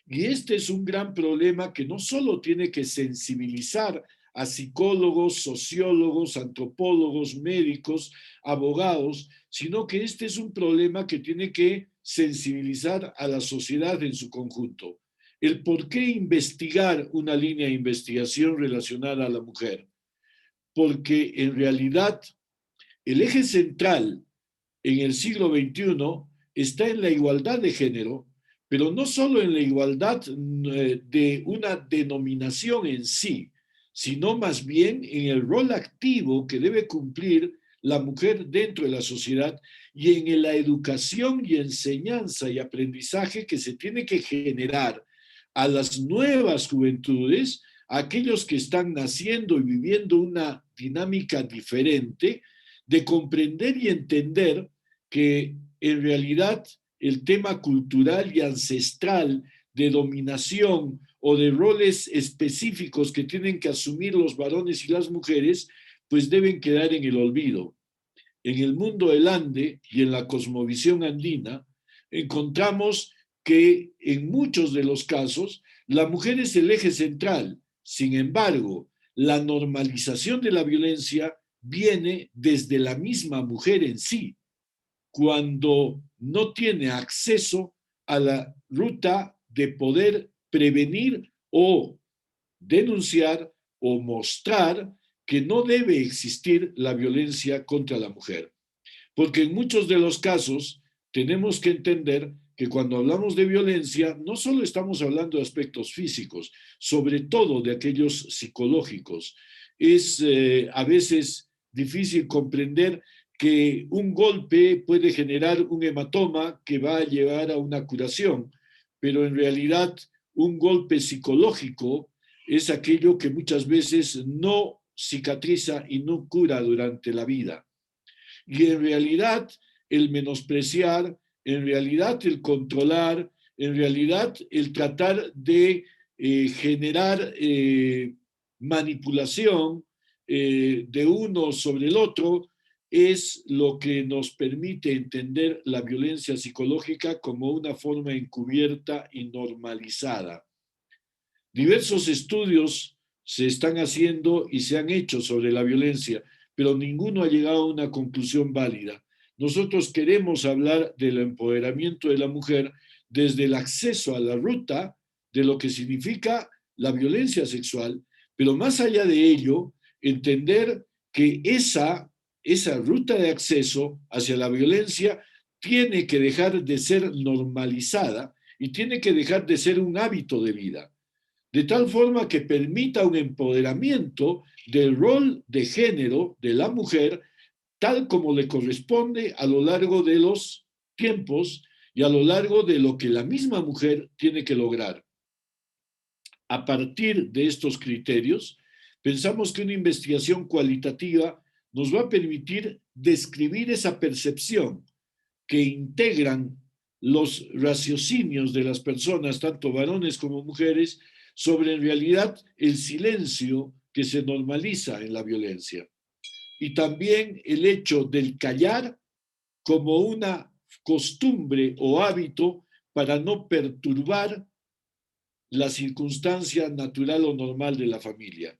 Y este es un gran problema que no solo tiene que sensibilizar a psicólogos, sociólogos, antropólogos, médicos, abogados, sino que este es un problema que tiene que sensibilizar a la sociedad en su conjunto. El por qué investigar una línea de investigación relacionada a la mujer. Porque en realidad el eje central en el siglo XXI está en la igualdad de género, pero no solo en la igualdad de una denominación en sí, sino más bien en el rol activo que debe cumplir la mujer dentro de la sociedad y en la educación y enseñanza y aprendizaje que se tiene que generar a las nuevas juventudes, a aquellos que están naciendo y viviendo una dinámica diferente, de comprender y entender que en realidad el tema cultural y ancestral de dominación o de roles específicos que tienen que asumir los varones y las mujeres, pues deben quedar en el olvido. En el mundo del Ande y en la cosmovisión andina, encontramos que en muchos de los casos la mujer es el eje central. Sin embargo, la normalización de la violencia viene desde la misma mujer en sí, cuando no tiene acceso a la ruta de poder prevenir o denunciar o mostrar que no debe existir la violencia contra la mujer. Porque en muchos de los casos tenemos que entender que cuando hablamos de violencia, no solo estamos hablando de aspectos físicos, sobre todo de aquellos psicológicos. Es a veces difícil comprender que un golpe puede generar un hematoma que va a llevar a una curación, pero en realidad un golpe psicológico es aquello que muchas veces no cicatriza y no cura durante la vida. Y en realidad el menospreciar, en realidad el controlar, en realidad el tratar de generar manipulación de uno sobre el otro es lo que nos permite entender la violencia psicológica como una forma encubierta y normalizada. Diversos estudios se están haciendo y se han hecho sobre la violencia, pero ninguno ha llegado a una conclusión válida. Nosotros queremos hablar del empoderamiento de la mujer desde el acceso a la ruta de lo que significa la violencia sexual, pero más allá de ello, entender que esa ruta de acceso hacia la violencia tiene que dejar de ser normalizada y tiene que dejar de ser un hábito de vida, de tal forma que permita un empoderamiento del rol de género de la mujer tal como le corresponde a lo largo de los tiempos y a lo largo de lo que la misma mujer tiene que lograr. A partir de estos criterios, pensamos que una investigación cualitativa nos va a permitir describir esa percepción que integran los raciocinios de las personas, tanto varones como mujeres, sobre en realidad el silencio que se normaliza en la violencia. Y también el hecho del callar como una costumbre o hábito para no perturbar la circunstancia natural o normal de la familia.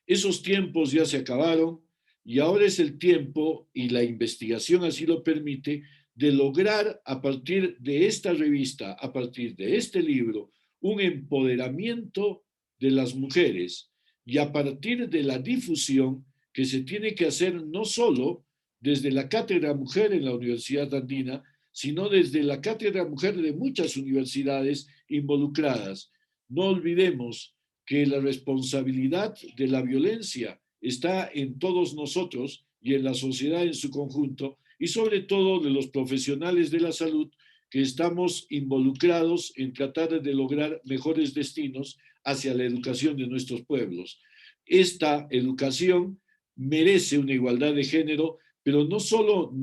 Esos tiempos ya se acabaron y ahora es el tiempo, y la investigación así lo permite, de lograr a partir de esta revista, a partir de este libro, un empoderamiento de las mujeres y a partir de la difusión que se tiene que hacer no solo desde la Cátedra Mujer en la Universidad Andina, sino desde la Cátedra Mujer de muchas universidades involucradas. No olvidemos que la responsabilidad de la violencia está en todos nosotros y en la sociedad en su conjunto, y sobre todo de los profesionales de la salud que estamos involucrados en tratar de lograr mejores destinos hacia la educación de nuestros pueblos. Esta educación merece una igualdad de género, pero no solo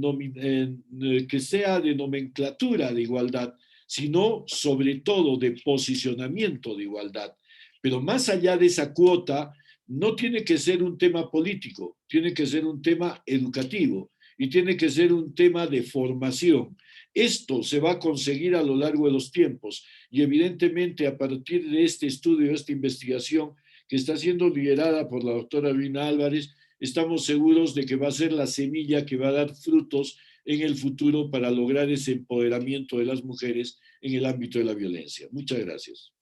que sea de nomenclatura de igualdad, sino sobre todo de posicionamiento de igualdad. Pero más allá de esa cuota, no tiene que ser un tema político, tiene que ser un tema educativo y tiene que ser un tema de formación. Esto se va a conseguir a lo largo de los tiempos y evidentemente a partir de este estudio, esta investigación que está siendo liderada por la doctora Rina Álvarez, estamos seguros de que va a ser la semilla que va a dar frutos en el futuro para lograr ese empoderamiento de las mujeres en el ámbito de la violencia. Muchas gracias.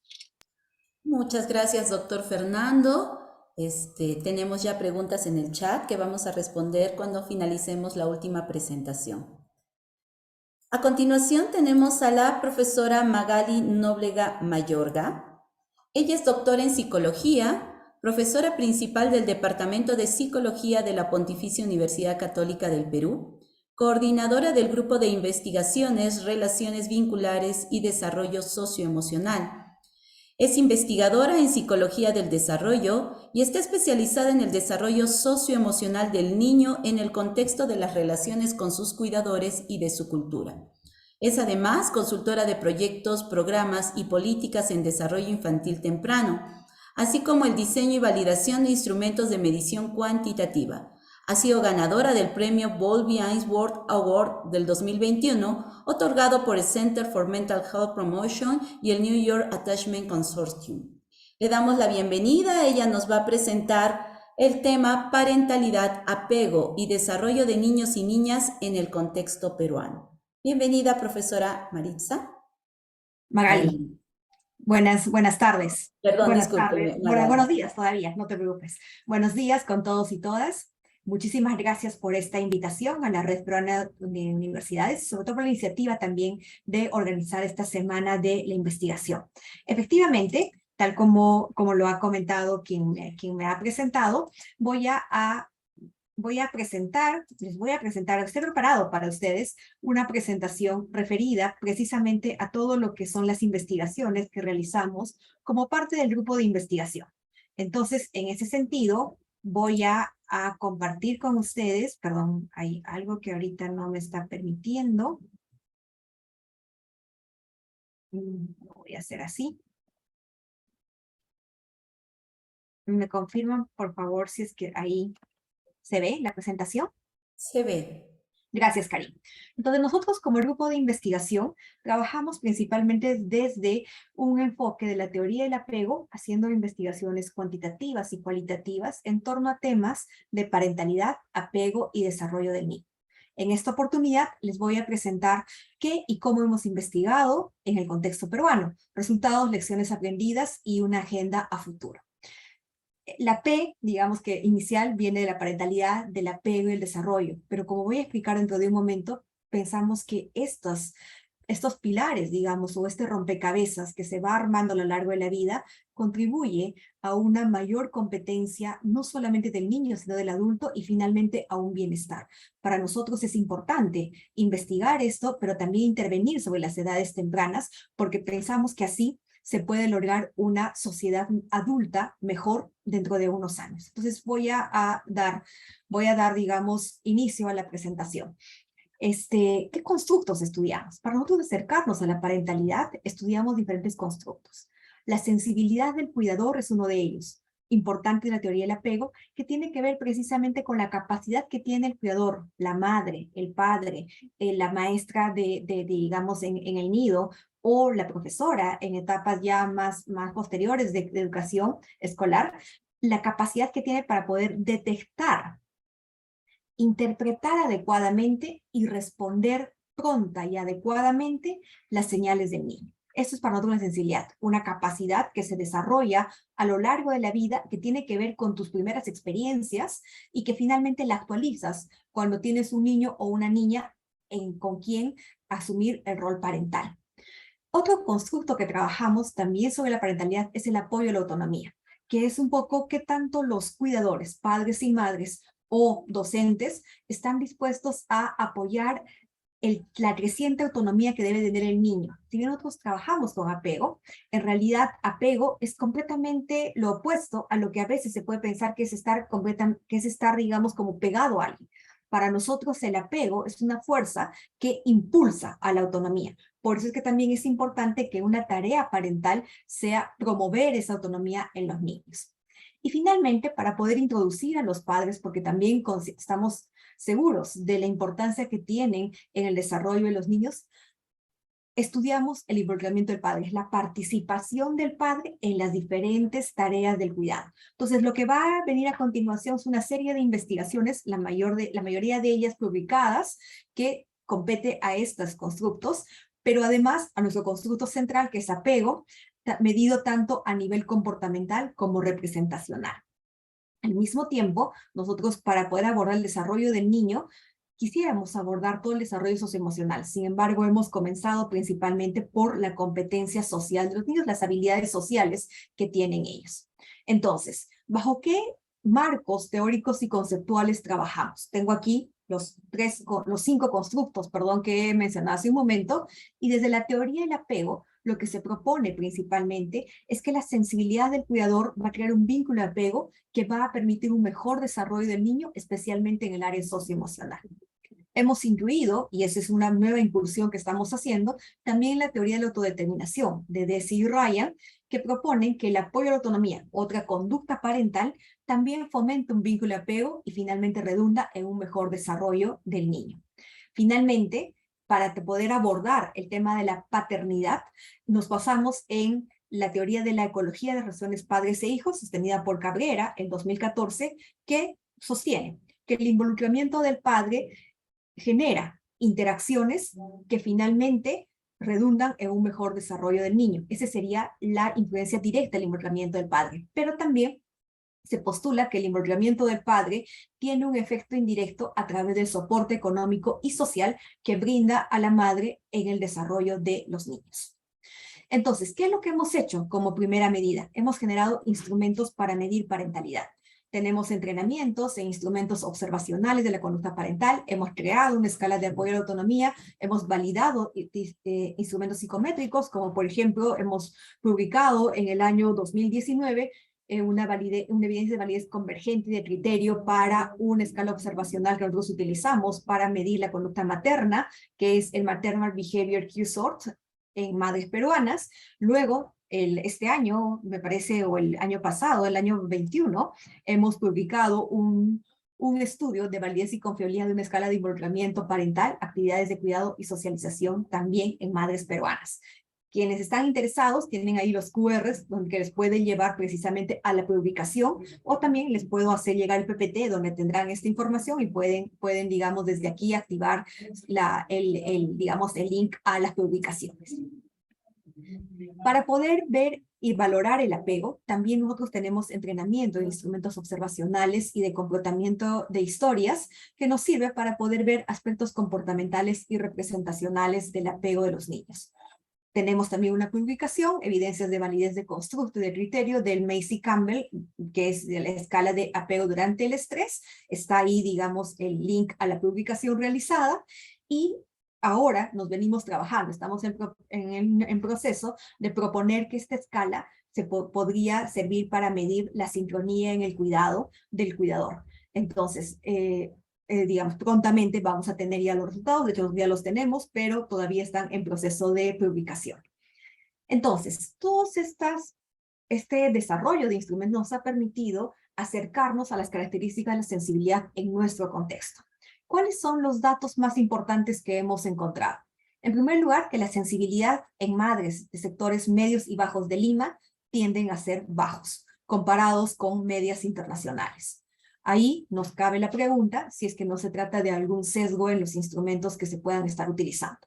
Muchas gracias, doctor Fernando. Tenemos ya preguntas en el chat que vamos a responder cuando finalicemos la última presentación. A continuación tenemos a la profesora Magali Nóblega Mayorga. Ella es doctora en psicología, profesora principal del Departamento de Psicología de la Pontificia Universidad Católica del Perú, coordinadora del Grupo de Investigaciones, Relaciones Vinculares y Desarrollo Socioemocional. Es investigadora en Psicología del Desarrollo y está especializada en el desarrollo socioemocional del niño en el contexto de las relaciones con sus cuidadores y de su cultura. Es además consultora de proyectos, programas y políticas en desarrollo infantil temprano, así como el diseño y validación de instrumentos de medición cuantitativa. Ha sido ganadora del premio Bowlby Ainsworth Award del 2021, otorgado por el Center for Mental Health Promotion y el New York Attachment Consortium. Le damos la bienvenida. Ella nos va a presentar el tema parentalidad, apego y desarrollo de niños y niñas en el contexto peruano. Bienvenida, profesora Maritza. Magali. Buenas tardes. Perdón, Buenas discúlpeme, tardes. Madara. Buenos días todavía, no te preocupes. Buenos días con todos y todas. Muchísimas gracias por esta invitación a la Red Peruana de Universidades, sobre todo por la iniciativa también de organizar esta semana de la investigación. Efectivamente, tal como lo ha comentado quien me ha presentado, les voy a presentar, estoy preparado para ustedes una presentación referida precisamente a todo lo que son las investigaciones que realizamos como parte del grupo de investigación. Entonces, en ese sentido, voy a compartir con ustedes, perdón, hay algo que ahorita no me está permitiendo. Lo voy a hacer así. ¿Me confirman, por favor, si es que ahí se ve la presentación? Se ve. Gracias, Karim. Entonces, nosotros como grupo de investigación trabajamos principalmente desde un enfoque de la teoría del apego, haciendo investigaciones cuantitativas y cualitativas en torno a temas de parentalidad, apego y desarrollo del niño. En esta oportunidad les voy a presentar qué y cómo hemos investigado en el contexto peruano, resultados, lecciones aprendidas y una agenda a futuro. La P, digamos que inicial, viene de la parentalidad, del apego y el desarrollo, pero como voy a explicar dentro de un momento, pensamos que estos pilares, digamos, o este rompecabezas que se va armando a lo largo de la vida, contribuye a una mayor competencia, no solamente del niño, sino del adulto, y finalmente a un bienestar. Para nosotros es importante investigar esto, pero también intervenir sobre las edades tempranas, porque pensamos que así se puede lograr una sociedad adulta mejor dentro de unos años. Entonces voy a dar, digamos, inicio a la presentación. ¿Qué constructos estudiamos? Para nosotros acercarnos a la parentalidad, estudiamos diferentes constructos. La sensibilidad del cuidador es uno de ellos, importante en la teoría del apego, que tiene que ver precisamente con la capacidad que tiene el cuidador, la madre, el padre, la maestra digamos, en el nido, o la profesora en etapas ya más posteriores de educación escolar, la capacidad que tiene para poder detectar, interpretar adecuadamente y responder pronta y adecuadamente las señales del niño. Esto es para nosotros la sensibilidad, una capacidad que se desarrolla a lo largo de la vida, que tiene que ver con tus primeras experiencias y que finalmente la actualizas cuando tienes un niño o una niña con quien asumir el rol parental. Otro constructo que trabajamos también sobre la parentalidad es el apoyo a la autonomía, que es un poco qué tanto los cuidadores, padres y madres o docentes, están dispuestos a apoyar la creciente autonomía que debe tener el niño. Si bien nosotros trabajamos con apego, en realidad apego es completamente lo opuesto a lo que a veces se puede pensar que es estar, digamos, como pegado a alguien. Para nosotros el apego es una fuerza que impulsa a la autonomía. Por eso es que también es importante que una tarea parental sea promover esa autonomía en los niños. Y finalmente, para poder introducir a los padres, porque también estamos seguros de la importancia que tienen en el desarrollo de los niños, estudiamos el involucramiento del padre, la participación del padre en las diferentes tareas del cuidado. Entonces, lo que va a venir a continuación es una serie de investigaciones, la mayoría de ellas publicadas, que compete a estos constructos, pero además a nuestro constructo central, que es apego, medido tanto a nivel comportamental como representacional. Al mismo tiempo, nosotros para poder abordar el desarrollo del niño, quisiéramos abordar todo el desarrollo socioemocional. Sin embargo, hemos comenzado principalmente por la competencia social de los niños, las habilidades sociales que tienen ellos. Entonces, ¿bajo qué marcos teóricos y conceptuales trabajamos? Tengo aquí los 5 constructos, que he mencionado hace un momento, y desde la teoría del apego, lo que se propone principalmente es que la sensibilidad del cuidador va a crear un vínculo de apego que va a permitir un mejor desarrollo del niño, especialmente en el área socioemocional. Hemos incluido, y esa es una nueva incursión que estamos haciendo, también la teoría de la autodeterminación de Deci y Ryan, que proponen que el apoyo a la autonomía, otra conducta parental, también fomenta un vínculo de apego y finalmente redunda en un mejor desarrollo del niño. Finalmente, para poder abordar el tema de la paternidad, nos basamos en la teoría de la ecología de relaciones padres e hijos, sostenida por Cabrera en 2014, que sostiene que el involucramiento del padre genera interacciones que finalmente redundan en un mejor desarrollo del niño. Esa sería la influencia directa del involucramiento del padre. Pero también se postula que el involucramiento del padre tiene un efecto indirecto a través del soporte económico y social que brinda a la madre en el desarrollo de los niños. Entonces, ¿qué es lo que hemos hecho como primera medida? Hemos generado instrumentos para medir parentalidad. Tenemos entrenamientos e instrumentos observacionales de la conducta parental, hemos creado una escala de apoyo a la autonomía, hemos validado instrumentos psicométricos, como por ejemplo hemos publicado en el año 2019 una evidencia de validez convergente y de criterio para una escala observacional que nosotros utilizamos para medir la conducta materna, que es el Maternal Behavior Q-Sort en madres peruanas. Luego, este año, me parece, o el año pasado, el año 21, hemos publicado un estudio de validez y confiabilidad de una escala de involucramiento parental, actividades de cuidado y socialización también en madres peruanas. Quienes están interesados tienen ahí los QRs donde les pueden llevar precisamente a la publicación, o también les puedo hacer llegar el PPT donde tendrán esta información y pueden digamos, desde aquí activar digamos, el link a las publicaciones. Para poder ver y valorar el apego, también nosotros tenemos entrenamiento de instrumentos observacionales y de comportamiento de historias que nos sirve para poder ver aspectos comportamentales y representacionales del apego de los niños. Tenemos también una publicación, evidencias de validez de constructo y de criterio del Macy Campbell, que es de la escala de apego durante el estrés. Está ahí, digamos, el link a la publicación realizada. Y ahora nos venimos trabajando, estamos en proceso de proponer que esta escala podría servir para medir la sincronía en el cuidado del cuidador. Entonces, digamos, prontamente vamos a tener ya los resultados, de hecho ya los tenemos, pero todavía están en proceso de publicación. Entonces, este desarrollo de instrumentos nos ha permitido acercarnos a las características de la sensibilidad en nuestro contexto. ¿Cuáles son los datos más importantes que hemos encontrado? En primer lugar, que la sensibilidad en madres de sectores medios y bajos de Lima tienden a ser bajos, comparados con medias internacionales. Ahí nos cabe la pregunta si es que no se trata de algún sesgo en los instrumentos que se puedan estar utilizando.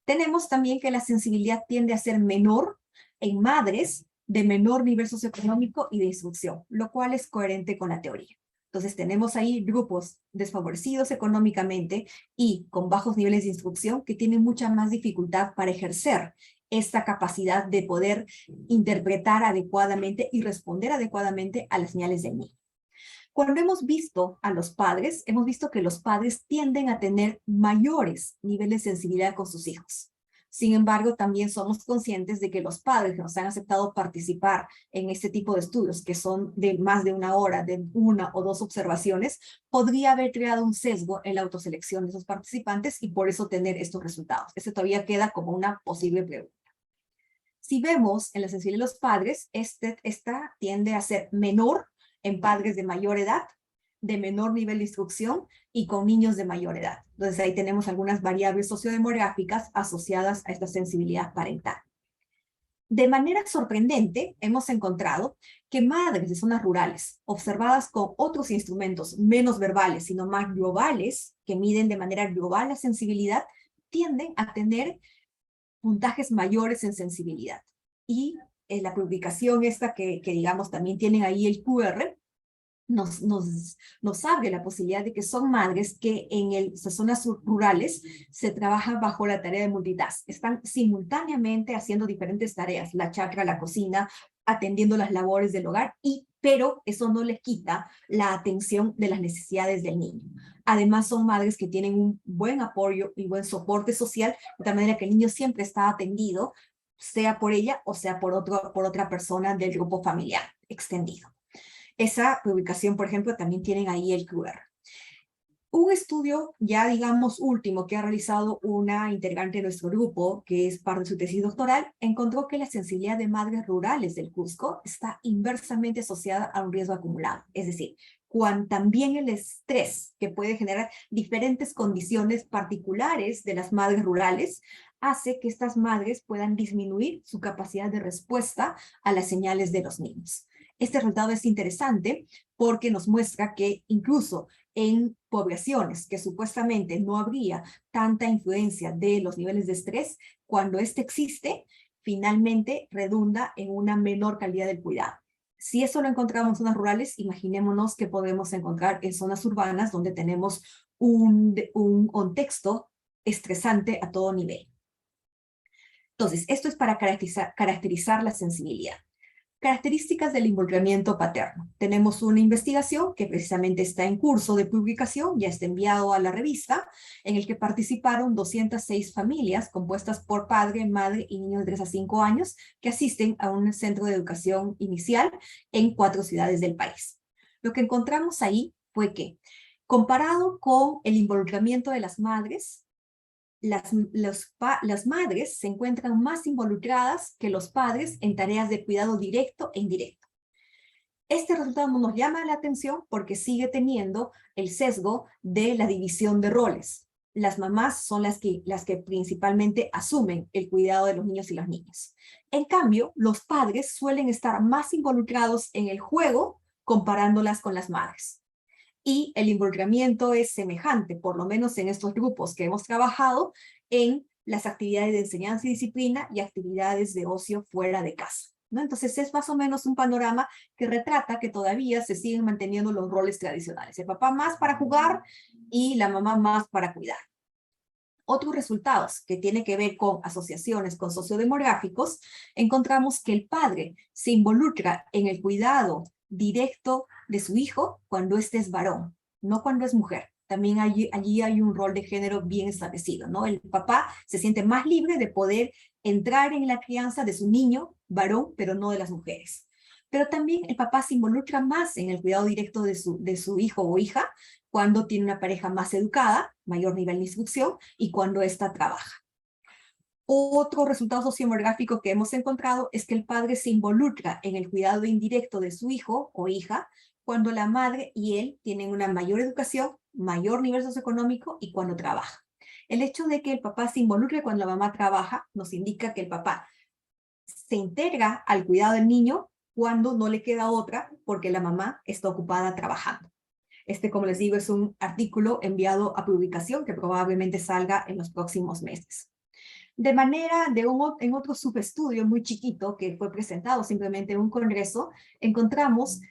Tenemos también que la sensibilidad tiende a ser menor en madres de menor nivel socioeconómico y de instrucción, lo cual es coherente con la teoría. Entonces tenemos ahí grupos desfavorecidos económicamente y con bajos niveles de instrucción que tienen mucha más dificultad para ejercer esta capacidad de poder interpretar adecuadamente y responder adecuadamente a las señales del niño. Cuando hemos visto a los padres, hemos visto que los padres tienden a tener mayores niveles de sensibilidad con sus hijos. Sin embargo, también somos conscientes de que los padres que nos han aceptado participar en este tipo de estudios, que son de más de una hora, de 1 o 2 observaciones, podría haber creado un sesgo en la autoselección de esos participantes y por eso tener estos resultados. Este todavía queda como una posible pregunta. Si vemos en la sensibilidad de los padres, esta tiende a ser menor en padres de mayor edad, de menor nivel de instrucción y con niños de mayor edad. Entonces ahí tenemos algunas variables sociodemográficas asociadas a esta sensibilidad parental. De manera sorprendente, hemos encontrado que madres de zonas rurales, observadas con otros instrumentos menos verbales, sino más globales, que miden de manera global la sensibilidad, tienden a tener puntajes mayores en sensibilidad. Y en la publicación esta que digamos también tienen ahí el QR, nos abre la posibilidad de que son madres que en zonas rurales se trabajan bajo la tarea de multitask. Están simultáneamente haciendo diferentes tareas, la chacra, la cocina, atendiendo las labores del hogar, pero eso no les quita la atención de las necesidades del niño. Además, son madres que tienen un buen apoyo y buen soporte social, de tal manera que el niño siempre está atendido, sea por ella o sea por otra persona del grupo familiar extendido. Esa publicación, por ejemplo, también tienen ahí el QR. Un estudio ya, digamos, último que ha realizado una integrante de nuestro grupo, que es parte de su tesis doctoral, encontró que la sensibilidad de madres rurales del Cusco está inversamente asociada a un riesgo acumulado. Es decir, también el estrés que puede generar diferentes condiciones particulares de las madres rurales hace que estas madres puedan disminuir su capacidad de respuesta a las señales de los niños. Este resultado es interesante porque nos muestra que incluso en poblaciones que supuestamente no habría tanta influencia de los niveles de estrés, cuando este existe, finalmente redunda en una menor calidad del cuidado. Si eso lo encontramos en zonas rurales, imaginémonos que podemos encontrar en zonas urbanas donde tenemos un contexto estresante a todo nivel. Entonces, esto es para caracterizar la sensibilidad. Características del involucramiento paterno. Tenemos una investigación que precisamente está en curso de publicación, ya está enviado a la revista, en el que participaron 206 familias compuestas por padre, madre y niños de 3 a 5 años que asisten a un centro de educación inicial en 4 ciudades del país. Lo que encontramos ahí fue que, comparado con el involucramiento de las madres, las madres se encuentran más involucradas que los padres en tareas de cuidado directo e indirecto. Este resultado nos llama la atención porque sigue teniendo el sesgo de la división de roles. Las mamás son las que principalmente asumen el cuidado de los niños y las niñas. En cambio, los padres suelen estar más involucrados en el juego comparándolas con las madres. Y el involucramiento es semejante, por lo menos en estos grupos que hemos trabajado, en las actividades de enseñanza y disciplina y actividades de ocio fuera de casa, ¿no? Entonces es más o menos un panorama que retrata que todavía se siguen manteniendo los roles tradicionales. El papá más para jugar y la mamá más para cuidar. Otros resultados que tienen que ver con asociaciones con sociodemográficos, encontramos que el padre se involucra en el cuidado directo de su hijo cuando éste es varón, no cuando es mujer. También allí hay un rol de género bien establecido, ¿no? El papá se siente más libre de poder entrar en la crianza de su niño varón, pero no de las mujeres. Pero también el papá se involucra más en el cuidado directo de su hijo o hija cuando tiene una pareja más educada, mayor nivel de instrucción, y cuando ésta trabaja. Otro resultado sociodemográfico que hemos encontrado es que el padre se involucra en el cuidado indirecto de su hijo o hija cuando la madre y él tienen una mayor educación, mayor nivel socioeconómico y cuando trabaja. El hecho de que el papá se involucre cuando la mamá trabaja nos indica que el papá se integra al cuidado del niño cuando no le queda otra porque la mamá está ocupada trabajando. Como les digo, es un artículo enviado a publicación que probablemente salga en los próximos meses. De manera, en otro subestudio muy chiquito que fue presentado simplemente en un congreso, encontramos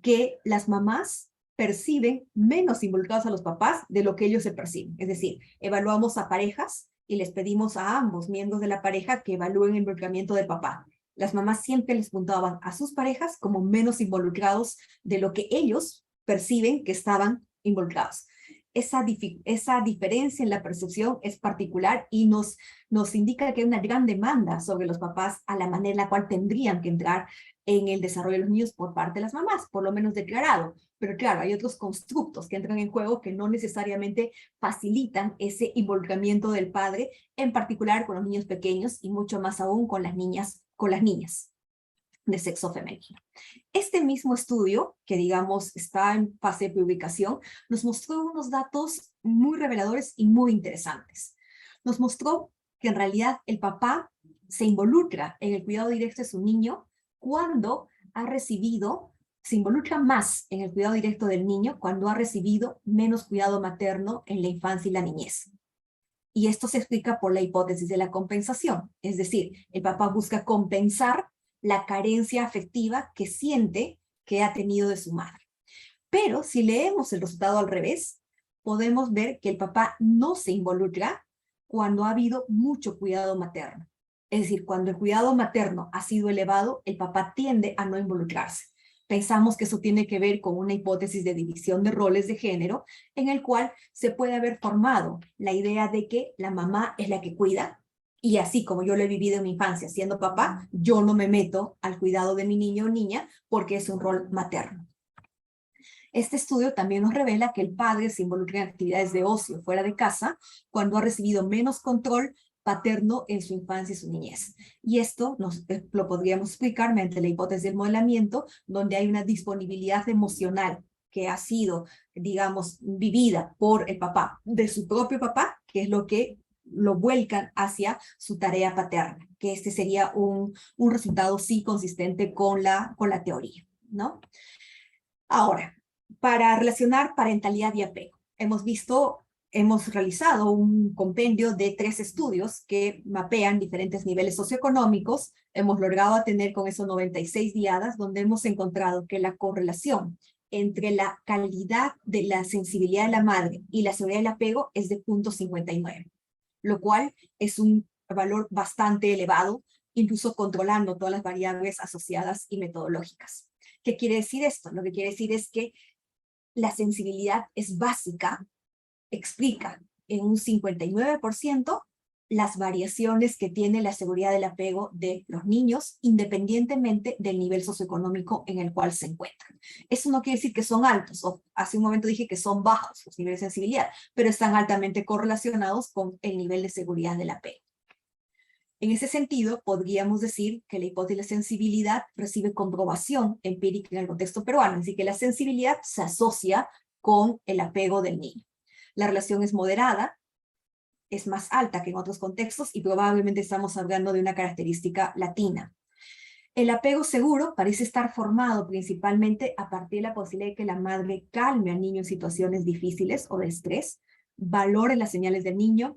que las mamás perciben menos involucrados a los papás de lo que ellos se perciben. Es decir, evaluamos a parejas y les pedimos a ambos miembros de la pareja que evalúen el involucramiento del papá. Las mamás siempre les puntuaban a sus parejas como menos involucrados de lo que ellos perciben que estaban involucrados. Esa diferencia en la percepción es particular y nos indica que hay una gran demanda sobre los papás a la manera en la cual tendrían que entrar en el desarrollo de los niños por parte de las mamás, por lo menos declarado. Pero claro, hay otros constructos que entran en juego que no necesariamente facilitan ese involucramiento del padre, en particular con los niños pequeños y mucho más aún con las niñas de sexo femenino. Este mismo estudio, que digamos está en fase de publicación, nos mostró unos datos muy reveladores y muy interesantes. Nos mostró que en realidad el papá se involucra en el cuidado directo de su niño cuando se involucra más en el cuidado directo del niño cuando ha recibido menos cuidado materno en la infancia y la niñez. Y esto se explica por la hipótesis de la compensación. Es decir, el papá busca compensar la carencia afectiva que siente que ha tenido de su madre. Pero si leemos el resultado al revés, podemos ver que el papá no se involucra cuando ha habido mucho cuidado materno. Es decir, cuando el cuidado materno ha sido elevado, el papá tiende a no involucrarse. Pensamos que eso tiene que ver con una hipótesis de división de roles de género, en el cual se puede haber formado la idea de que la mamá es la que cuida, y así como yo lo he vivido en mi infancia siendo papá, yo no me meto al cuidado de mi niño o niña porque es un rol materno. Este estudio también nos revela que el padre se involucra en actividades de ocio fuera de casa cuando ha recibido menos control paterno en su infancia y su niñez. Y esto lo podríamos explicar mediante la hipótesis del modelamiento, donde hay una disponibilidad emocional que ha sido, digamos, vivida por el papá, de su propio papá, que es lo que lo vuelcan hacia su tarea paterna, que este sería un resultado sí consistente con la teoría, ¿no? Ahora, para relacionar parentalidad y apego. Hemos realizado un compendio de 3 estudios que mapean diferentes niveles socioeconómicos. Hemos logrado tener con eso 96 diadas, donde hemos encontrado que la correlación entre la calidad de la sensibilidad de la madre y la seguridad del apego es de 0.59, lo cual es un valor bastante elevado, incluso controlando todas las variables asociadas y metodológicas. ¿Qué quiere decir esto? Lo que quiere decir es que la sensibilidad es básica, explica en un 59% las variaciones que tiene la seguridad del apego de los niños, independientemente del nivel socioeconómico en el cual se encuentran. Eso no quiere decir que son altos, o hace un momento dije que son bajos los niveles de sensibilidad, pero están altamente correlacionados con el nivel de seguridad del apego. En ese sentido, podríamos decir que la hipótesis de la sensibilidad recibe comprobación empírica en el contexto peruano, es decir, que la sensibilidad se asocia con el apego del niño. La relación es moderada, es más alta que en otros contextos y probablemente estamos hablando de una característica latina. El apego seguro parece estar formado principalmente a partir de la posibilidad de que la madre calme al niño en situaciones difíciles o de estrés, valore las señales del niño,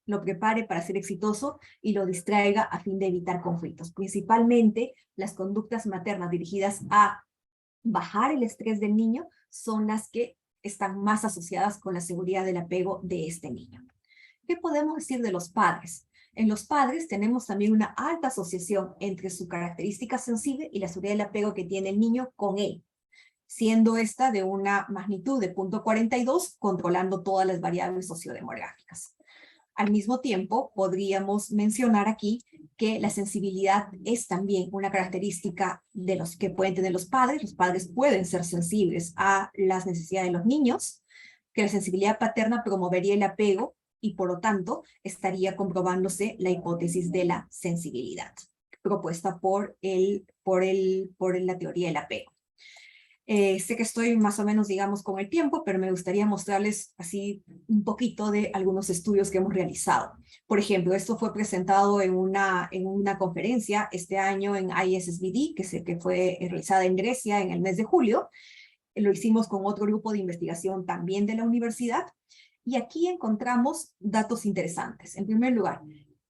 lo prepare para ser exitoso y lo distraiga a fin de evitar conflictos. Principalmente las conductas maternas dirigidas a bajar el estrés del niño son las que están más asociadas con la seguridad del apego de este niño. ¿Qué podemos decir de los padres? En los padres tenemos también una alta asociación entre su característica sensible y la seguridad del apego que tiene el niño con él, siendo esta de una magnitud de 0.42, controlando todas las variables sociodemográficas. Al mismo tiempo, podríamos mencionar aquí que la sensibilidad es también una característica de los que pueden tener los padres. Los padres pueden ser sensibles a las necesidades de los niños, que la sensibilidad paterna promovería el apego y por lo tanto estaría comprobándose la hipótesis de la sensibilidad propuesta por la teoría del apego. Sé que estoy más o menos, digamos, con el tiempo, pero me gustaría mostrarles así un poquito de algunos estudios que hemos realizado. Por ejemplo, esto fue presentado en una conferencia este año en ISSBD, que fue realizada en Grecia en el mes de julio. Lo hicimos con otro grupo de investigación también de la universidad. Y aquí encontramos datos interesantes. En primer lugar,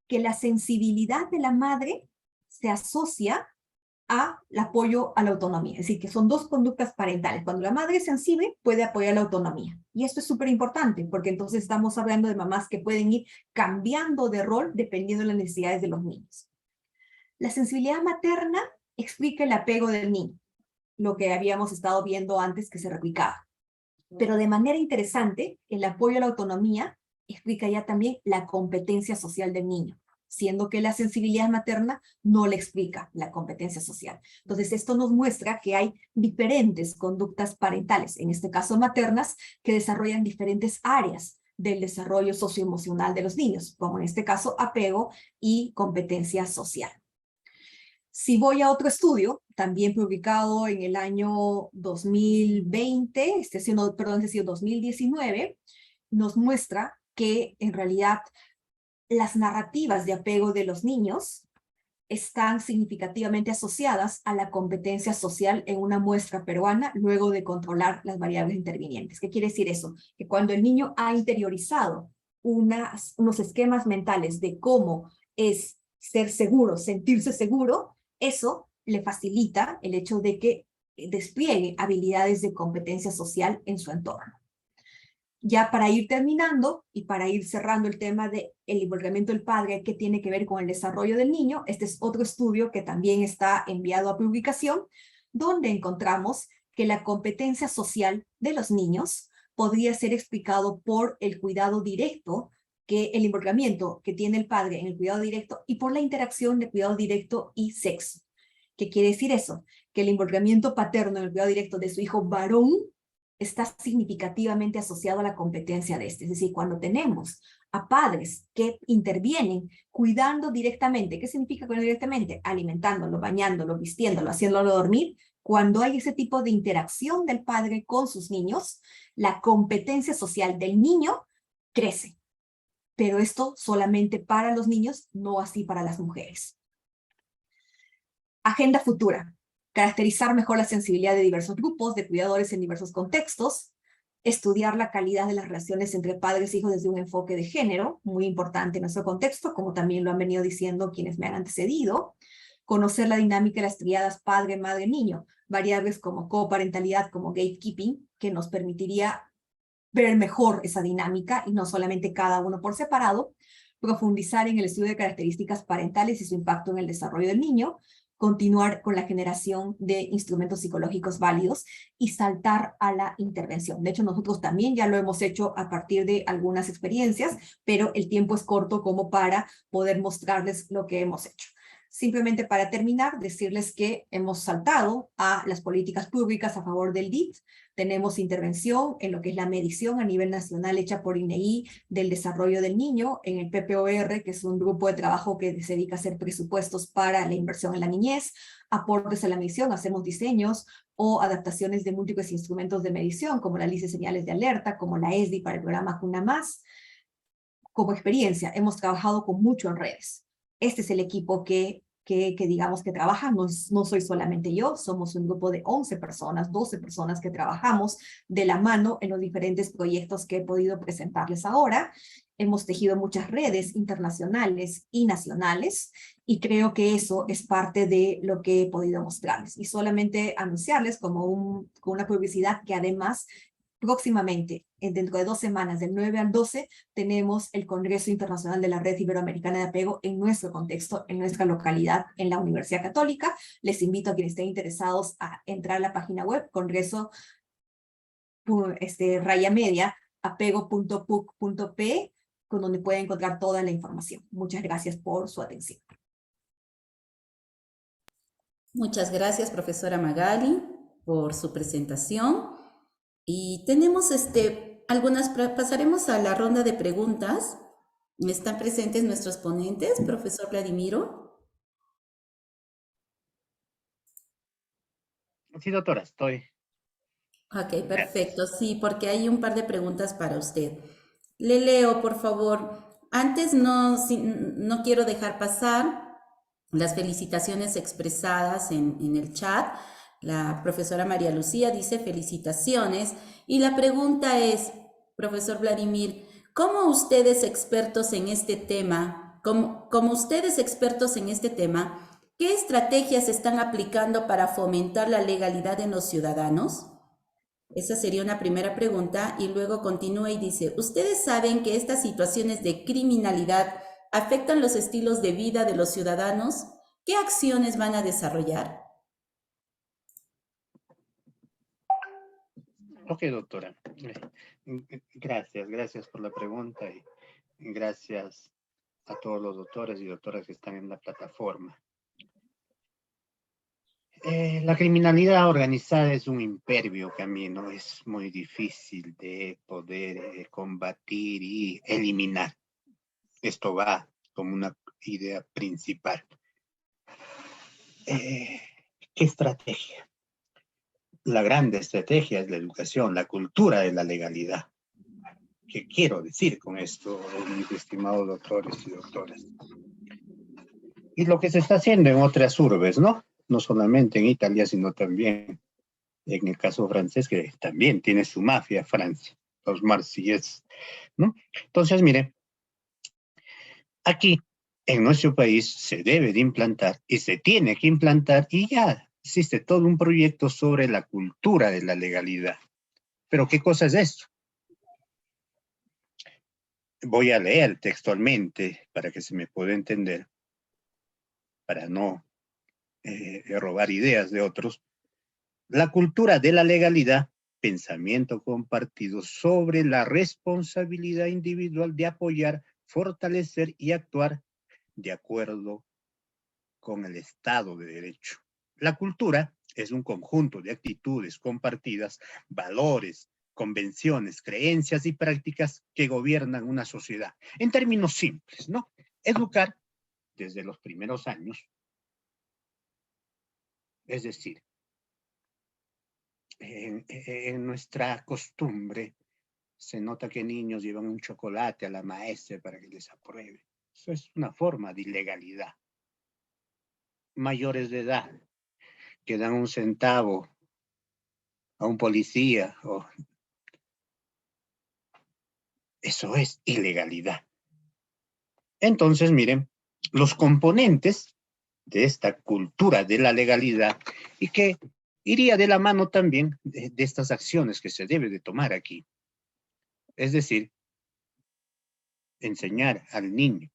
que la sensibilidad de la madre se asocia al apoyo a la autonomía. Es decir, que son 2 conductas parentales. Cuando la madre es sensible, puede apoyar la autonomía. Y esto es súper importante, porque entonces estamos hablando de mamás que pueden ir cambiando de rol dependiendo de las necesidades de los niños. La sensibilidad materna explica el apego del niño, lo que habíamos estado viendo antes que se replicaba. Pero de manera interesante, el apoyo a la autonomía explica ya también la competencia social del niño, siendo que la sensibilidad materna no le explica la competencia social. Entonces, esto nos muestra que hay diferentes conductas parentales, en este caso maternas, que desarrollan diferentes áreas del desarrollo socioemocional de los niños, como en este caso apego y competencia social. Si voy a otro estudio, también publicado en el año 2020, este ha sido 2019, nos muestra que en realidad las narrativas de apego de los niños están significativamente asociadas a la competencia social en una muestra peruana luego de controlar las variables intervinientes. ¿Qué quiere decir eso? Que cuando el niño ha interiorizado unos esquemas mentales de cómo es ser seguro, sentirse seguro, eso le facilita el hecho de que despliegue habilidades de competencia social en su entorno. Ya para ir terminando y para ir cerrando el tema del involucramiento del padre que tiene que ver con el desarrollo del niño, este es otro estudio que también está enviado a publicación, donde encontramos que la competencia social de los niños podría ser explicado por el cuidado directo, que el involucramiento que tiene el padre en el cuidado directo y por la interacción de cuidado directo y sexo. ¿Qué quiere decir eso? Que el involucramiento paterno en el cuidado directo de su hijo varón está significativamente asociado a la competencia de este. Es decir, cuando tenemos a padres que intervienen cuidando directamente, ¿qué significa cuidar directamente? Alimentándolo, bañándolo, vistiéndolo, haciéndolo dormir. Cuando hay ese tipo de interacción del padre con sus niños, la competencia social del niño crece. Pero esto solamente para los niños, no así para las mujeres. Agenda futura. caracterizar mejor la sensibilidad de diversos grupos de cuidadores en diversos contextos, estudiar la calidad de las relaciones entre padres e hijos desde un enfoque de género, muy importante en nuestro contexto, como también lo han venido diciendo quienes me han antecedido, conocer la dinámica de las triadas padre, madre, niño, variables como coparentalidad, como gatekeeping, que nos permitiría ver mejor esa dinámica y no solamente cada uno por separado, profundizar en el estudio de características parentales y su impacto en el desarrollo del niño, continuar con la generación de instrumentos psicológicos válidos y saltar a la intervención. De hecho, nosotros también ya lo hemos hecho a partir de algunas experiencias, pero el tiempo es corto como para poder mostrarles lo que hemos hecho. Simplemente para terminar, decirles que hemos saltado a las políticas públicas a favor del DIT. Tenemos intervención en lo que es la medición a nivel nacional hecha por INEI del desarrollo del niño, en el PPOR, que es un grupo de trabajo que se dedica a hacer presupuestos para la inversión en la niñez, aportes a la medición, hacemos diseños o adaptaciones de múltiples instrumentos de medición, como la lista de señales de alerta, como la ESDI para el programa Cuna Más. Como experiencia, hemos trabajado con mucho en redes. Este es el equipo que digamos que trabaja, no soy solamente yo, somos un grupo de 11 personas, 12 personas que trabajamos de la mano en los diferentes proyectos que he podido presentarles ahora. Hemos tejido muchas redes internacionales y nacionales y creo que eso es parte de lo que he podido mostrarles. Y solamente anunciarles como una publicidad que además próximamente, dentro de 2 semanas, del 9 al 12, tenemos el Congreso Internacional de la Red Iberoamericana de Apego en nuestro contexto, en nuestra localidad, en la Universidad Católica. Les invito a quienes estén interesados a entrar a la página web, congreso raya media, apego.puc.pe, con donde pueden encontrar toda la información. Muchas gracias por su atención. Muchas gracias, profesora Magali, por su presentación. Y tenemos pasaremos a la ronda de preguntas. ¿Están presentes nuestros ponentes, profesor Vladimiro? Sí, doctora, estoy. Ok, perfecto. Sí, porque hay un par de preguntas para usted. Le leo, por favor. Antes no quiero dejar pasar las felicitaciones expresadas en el chat. La profesora María Lucía dice felicitaciones. Y la pregunta es, profesor Vladimir, ¿cómo ustedes expertos en este tema, como ustedes expertos en este tema, qué estrategias están aplicando para fomentar la legalidad en los ciudadanos? Esa sería una primera pregunta y luego continúa y dice, ¿ustedes saben que estas situaciones de criminalidad afectan los estilos de vida de los ciudadanos? ¿Qué acciones van a desarrollar? Ok, doctora. Gracias por la pregunta y gracias a todos los doctores y doctoras que están en la plataforma. La criminalidad organizada es un impervio camino, es muy difícil de poder combatir y eliminar. Esto va como una idea principal. ¿Qué estrategia? La gran estrategia es la educación, la cultura de la legalidad. ¿Qué quiero decir con esto, mis estimados doctores y doctoras? Y lo que se está haciendo en otras urbes, ¿no? No solamente en Italia, sino también en el caso francés, que también tiene su mafia, Francia, los marsilleses, ¿no? Entonces, mire, aquí en nuestro país se debe de implantar y se tiene que implantar y ya existe todo un proyecto sobre la cultura de la legalidad. Pero ¿qué cosa es esto? Voy a leer textualmente para que se me pueda entender, para no robar ideas de otros. La cultura de la legalidad, pensamiento compartido sobre la responsabilidad individual de apoyar, fortalecer y actuar de acuerdo con el Estado de Derecho. La cultura es un conjunto de actitudes compartidas, valores, convenciones, creencias y prácticas que gobiernan una sociedad. En términos simples, ¿no? Educar desde los primeros años, es decir, en nuestra costumbre se nota que niños llevan un chocolate a la maestra para que les apruebe. Eso es una forma de ilegalidad. Mayores de edad, que dan un centavo a un policía, eso es ilegalidad. Entonces, miren, los componentes de esta cultura de la legalidad y que iría de la mano también de estas acciones que se debe de tomar aquí. Es decir, enseñar al niño,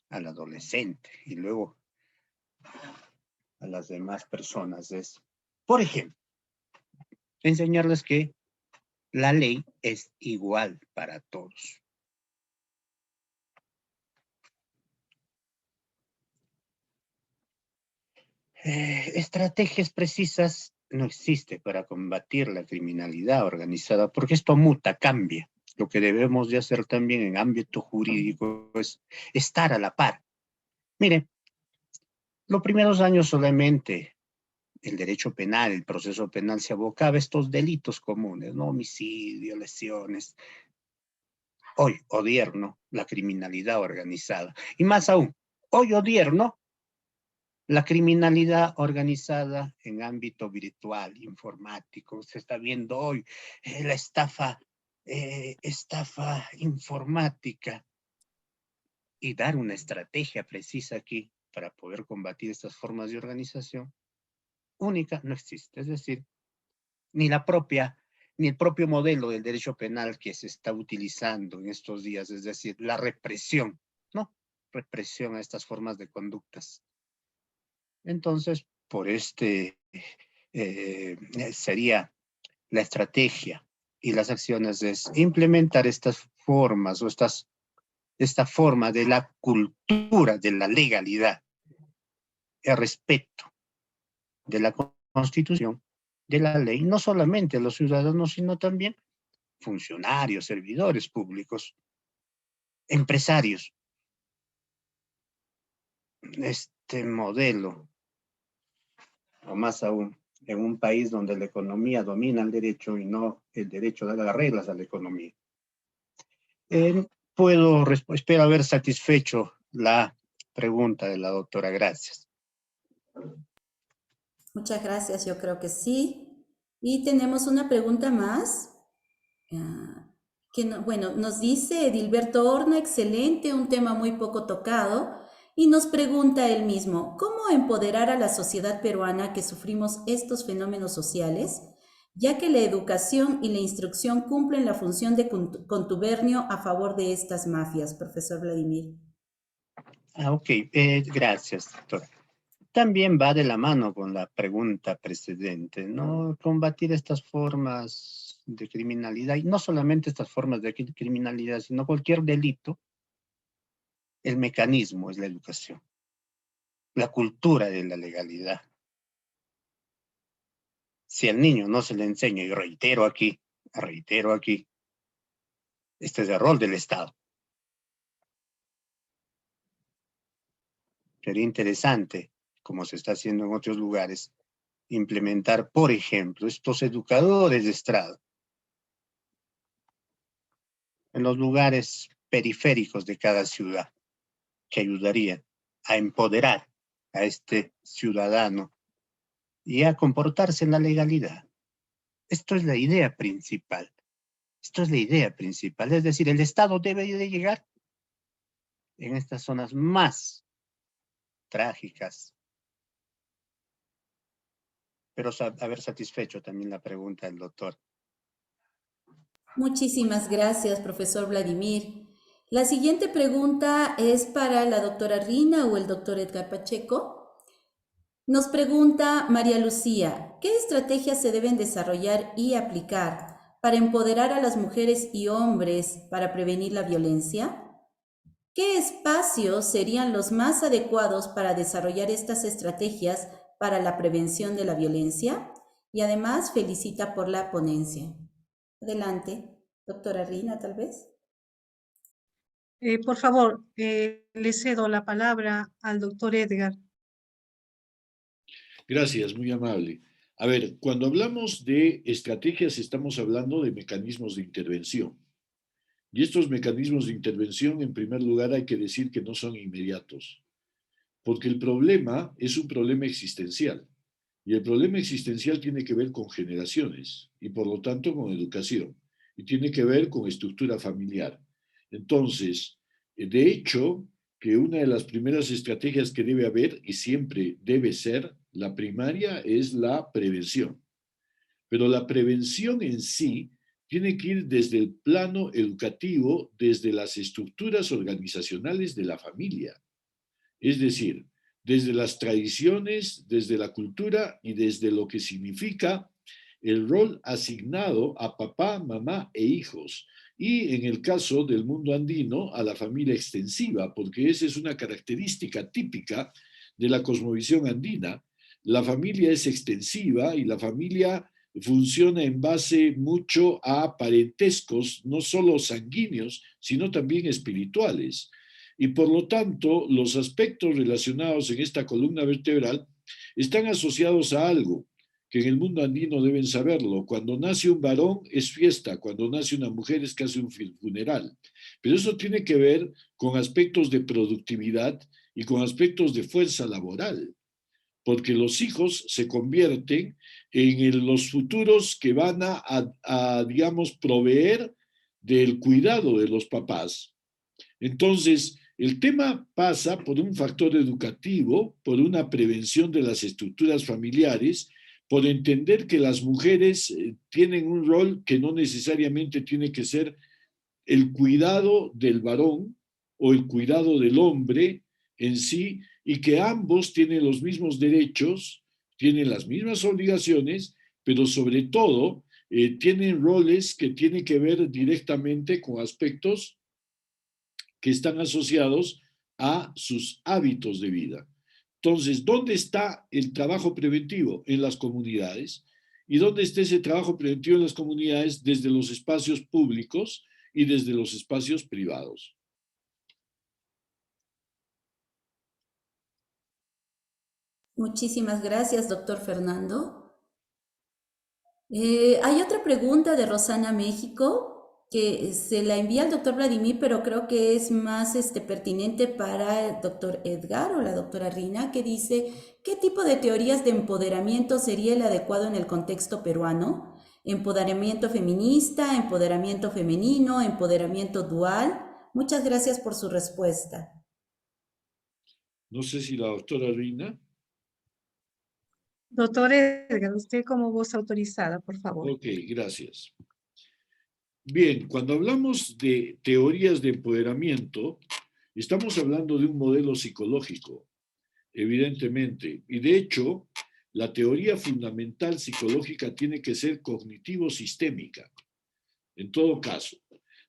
al adolescente y luego a las demás personas es, por ejemplo, enseñarles que la ley es igual para todos. Estrategias precisas no existe para combatir la criminalidad organizada, porque esto muta, cambia. Lo que debemos de hacer también en ámbito jurídico es estar a la par. Mire, los primeros años solamente el derecho penal, el proceso penal se abocaba a estos delitos comunes, ¿no? Homicidio, lesiones. Hoy odierno la criminalidad organizada. Y más aún, hoy odierno la criminalidad organizada en ámbito virtual, informático. Se está viendo hoy la estafa informática. Y dar una estrategia precisa aquí para poder combatir estas formas de organización única no existe. Es decir, ni el propio modelo del derecho penal que se está utilizando en estos días, es decir, la represión, ¿no? Represión a estas formas de conductas. Entonces, por sería la estrategia y las acciones es implementar estas formas o esta forma de la cultura de la legalidad, el respeto de la Constitución, de la ley, no solamente a los ciudadanos, sino también funcionarios, servidores públicos, empresarios. Este modelo, o más aún, en un país donde la economía domina el derecho y no el derecho da las reglas a la economía. Espero haber satisfecho la pregunta de la doctora. Gracias. Muchas gracias, yo creo que sí. Y tenemos una pregunta más. Bueno, nos dice Edilberto Horna, excelente, un tema muy poco tocado. Y nos pregunta él mismo, ¿cómo empoderar a la sociedad peruana que sufrimos estos fenómenos sociales? Ya que la educación y la instrucción cumplen la función de contubernio a favor de estas mafias, profesor Vladimir. Ok, gracias, doctora. También va de la mano con la pregunta precedente, ¿no? Combatir estas formas de criminalidad, y no solamente estas formas de criminalidad, sino cualquier delito. El mecanismo es la educación, la cultura de la legalidad. Si al niño no se le enseña, y reitero aquí, este es el rol del Estado. Sería interesante, como se está haciendo en otros lugares, implementar, por ejemplo, estos educadores de estrado en los lugares periféricos de cada ciudad, que ayudarían a empoderar a este ciudadano y a comportarse en la legalidad. Esto es la idea principal. Esto es la idea principal. Es decir, el Estado debe de llegar en estas zonas más trágicas. Pero haber satisfecho también la pregunta del doctor. Muchísimas gracias, profesor Vladimir. La siguiente pregunta es para la doctora Rina o el doctor Edgar Pacheco. Nos pregunta María Lucía, ¿qué estrategias se deben desarrollar y aplicar para empoderar a las mujeres y hombres para prevenir la violencia? ¿Qué espacios serían los más adecuados para desarrollar estas estrategias para la prevención de la violencia? Y además felicita por la ponencia. Adelante, doctora Rina, tal vez. Por favor, le cedo la palabra al doctor Edgar. Gracias, muy amable. A ver, cuando hablamos de estrategias estamos hablando de mecanismos de intervención. Y estos mecanismos de intervención, en primer lugar, hay que decir que no son inmediatos, porque el problema es un problema existencial. Y el problema existencial tiene que ver con generaciones y por lo tanto con educación. Y tiene que ver con estructura familiar. Entonces, de hecho, que una de las primeras estrategias que debe haber y siempre debe ser la primaria es la prevención. Pero la prevención en sí tiene que ir desde el plano educativo, desde las estructuras organizacionales de la familia. Es decir, desde las tradiciones, desde la cultura y desde lo que significa el rol asignado a papá, mamá e hijos. Y en el caso del mundo andino, a la familia extensiva, porque esa es una característica típica de la cosmovisión andina. La familia es extensiva y la familia funciona en base mucho a parentescos, no solo sanguíneos, sino también espirituales. Y por lo tanto, los aspectos relacionados en esta columna vertebral están asociados a algo que en el mundo andino deben saberlo. Cuando nace un varón es fiesta, cuando nace una mujer es casi un funeral. Pero eso tiene que ver con aspectos de productividad y con aspectos de fuerza laboral, porque los hijos se convierten en los futuros que van digamos, proveer del cuidado de los papás. Entonces, el tema pasa por un factor educativo, por una prevención de las estructuras familiares, por entender que las mujeres tienen un rol que no necesariamente tiene que ser el cuidado del varón o el cuidado del hombre en sí, y que ambos tienen los mismos derechos, tienen las mismas obligaciones, pero sobre todo tienen roles que tienen que ver directamente con aspectos que están asociados a sus hábitos de vida. Entonces, ¿dónde está el trabajo preventivo? En las comunidades. ¿Y dónde está ese trabajo preventivo en las comunidades? Desde los espacios públicos y desde los espacios privados. Muchísimas gracias, doctor Fernando. Hay otra pregunta de Rosana México que se la envía al doctor Vladimir, pero creo que es más pertinente para el doctor Edgar o la doctora Rina, que dice, ¿qué tipo de teorías de empoderamiento sería el adecuado en el contexto peruano? ¿Empoderamiento feminista, empoderamiento femenino, empoderamiento dual? Muchas gracias por su respuesta. No sé si la doctora Rina. Doctor Edgar, usted como voz autorizada, por favor. Ok, gracias. Bien, cuando hablamos de teorías de empoderamiento, estamos hablando de un modelo psicológico, evidentemente. Y de hecho, la teoría fundamental psicológica tiene que ser cognitivo-sistémica. En todo caso,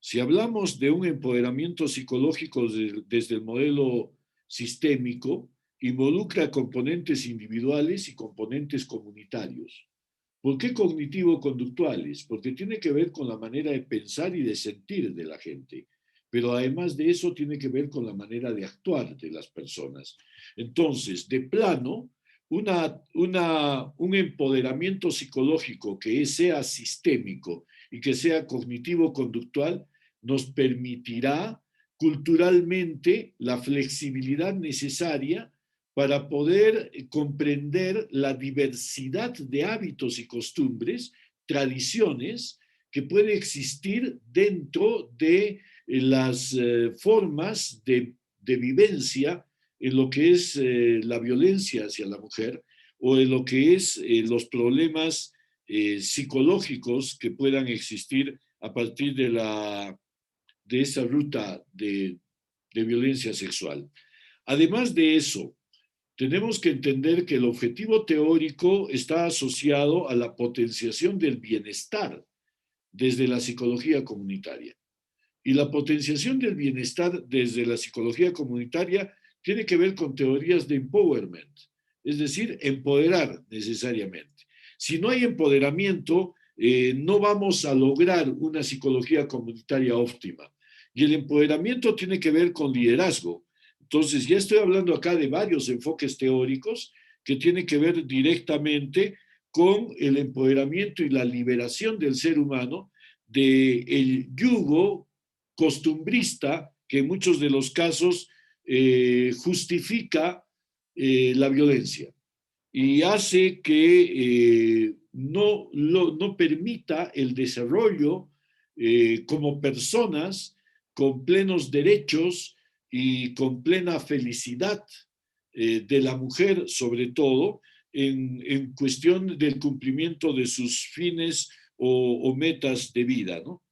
si hablamos de un empoderamiento psicológico desde el modelo sistémico, involucra componentes individuales y componentes comunitarios. ¿Por qué cognitivo-conductuales? Porque tiene que ver con la manera de pensar y de sentir de la gente, pero además de eso tiene que ver con la manera de actuar de las personas. Entonces, de plano, un empoderamiento psicológico que sea sistémico y que sea cognitivo-conductual nos permitirá culturalmente la flexibilidad necesaria para poder comprender la diversidad de hábitos y costumbres, tradiciones que puede existir dentro de las formas de vivencia en lo que es la violencia hacia la mujer o en lo que es los problemas psicológicos que puedan existir a partir de esa ruta de violencia sexual. Además de eso, tenemos que entender que el objetivo teórico está asociado a la potenciación del bienestar desde la psicología comunitaria. Y la potenciación del bienestar desde la psicología comunitaria tiene que ver con teorías de empowerment, es decir, empoderar necesariamente. Si no hay empoderamiento, no vamos a lograr una psicología comunitaria óptima. Y el empoderamiento tiene que ver con liderazgo. Entonces, ya estoy hablando acá de varios enfoques teóricos que tienen que ver directamente con el empoderamiento y la liberación del ser humano del yugo costumbrista que en muchos de los casos justifica la violencia. y hace que no permita el desarrollo como personas con plenos derechos y con plena felicidad de la mujer, sobre todo, en cuestión del cumplimiento de sus fines o metas de vida, ¿no?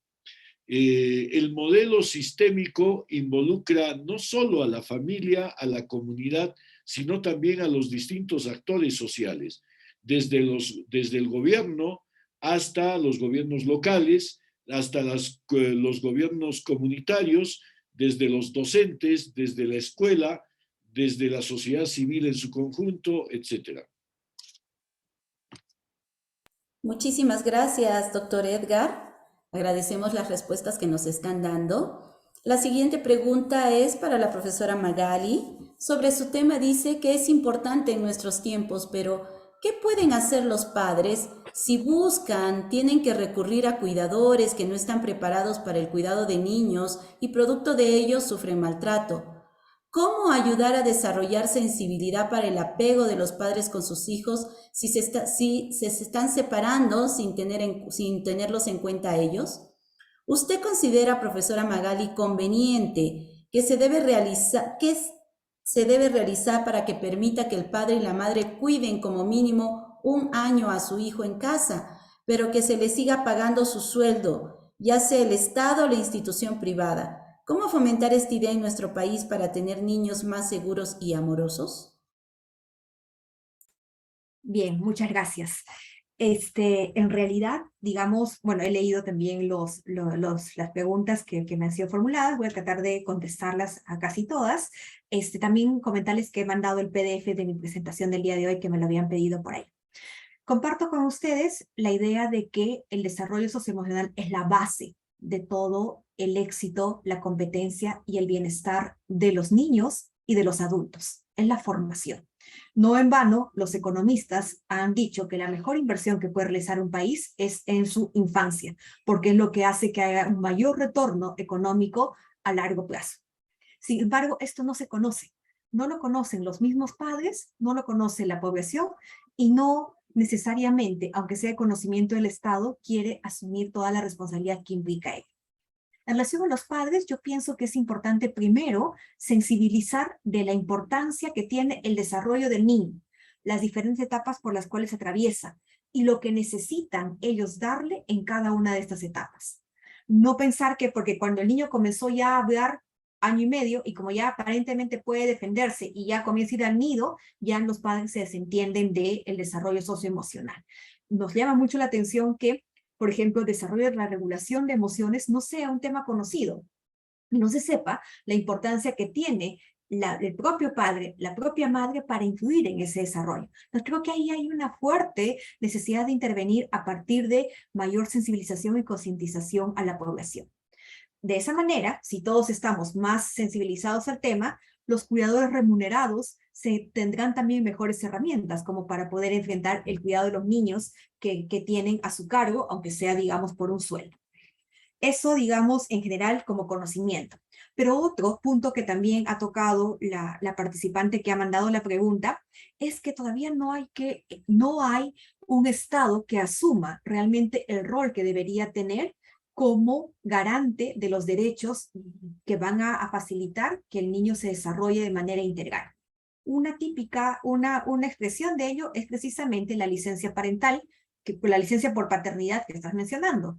El modelo sistémico involucra no solo a la familia, a la comunidad, sino también a los distintos actores sociales, desde el gobierno hasta los gobiernos locales, hasta los gobiernos comunitarios, desde los docentes, desde la escuela, desde la sociedad civil en su conjunto, etc. Muchísimas gracias, doctor Edgar. Agradecemos las respuestas que nos están dando. La siguiente pregunta es para la profesora Magali. Sobre su tema dice que es importante en nuestros tiempos, pero ¿qué pueden hacer los padres si tienen que recurrir a cuidadores que no están preparados para el cuidado de niños y producto de ello sufren maltrato? ¿Cómo ayudar a desarrollar sensibilidad para el apego de los padres con sus hijos si se están separando sin tenerlos en cuenta a ellos? ¿Usted considera, profesora Magali, conveniente que se debe realizar para que permita que el padre y la madre cuiden como mínimo 1 año a su hijo en casa, pero que se le siga pagando su sueldo, ya sea el Estado o la institución privada? ¿Cómo fomentar esta idea en nuestro país para tener niños más seguros y amorosos? Bien, muchas gracias. En realidad, digamos, bueno, he leído también las preguntas que me han sido formuladas, voy a tratar de contestarlas a casi todas. También comentarles que he mandado el PDF de mi presentación del día de hoy, que me lo habían pedido por ahí. Comparto con ustedes la idea de que el desarrollo socioemocional es la base de todo el éxito, la competencia y el bienestar de los niños y de los adultos. Es la formación. No en vano, los economistas han dicho que la mejor inversión que puede realizar un país es en su infancia, porque es lo que hace que haya un mayor retorno económico a largo plazo. Sin embargo, esto no se conoce. No lo conocen los mismos padres, no lo conoce la población y no necesariamente, aunque sea de conocimiento del Estado, quiere asumir toda la responsabilidad que implica ello. En relación a los padres, yo pienso que es importante primero sensibilizar de la importancia que tiene el desarrollo del niño, las diferentes etapas por las cuales atraviesa y lo que necesitan ellos darle en cada una de estas etapas. No pensar que porque cuando el niño comenzó ya a hablar 1 año y medio y como ya aparentemente puede defenderse y ya comienza a ir al nido, ya los padres se desentienden del desarrollo socioemocional. Nos llama mucho la atención que, por ejemplo, el desarrollo de la regulación de emociones no sea un tema conocido, no se sepa la importancia que tiene el propio padre, la propia madre para influir en ese desarrollo. Entonces creo que ahí hay una fuerte necesidad de intervenir a partir de mayor sensibilización y concientización a la población. De esa manera, si todos estamos más sensibilizados al tema, los cuidadores remunerados tendrán también mejores herramientas como para poder enfrentar el cuidado de los niños que tienen a su cargo, aunque sea, digamos, por un sueldo. Eso, digamos, en general como conocimiento. Pero otro punto que también ha tocado la participante que ha mandado la pregunta es que todavía no hay un Estado que asuma realmente el rol que debería tener como garante de los derechos que van a facilitar que el niño se desarrolle de manera integral. Una expresión de ello es precisamente la licencia parental, la licencia por paternidad que estás mencionando.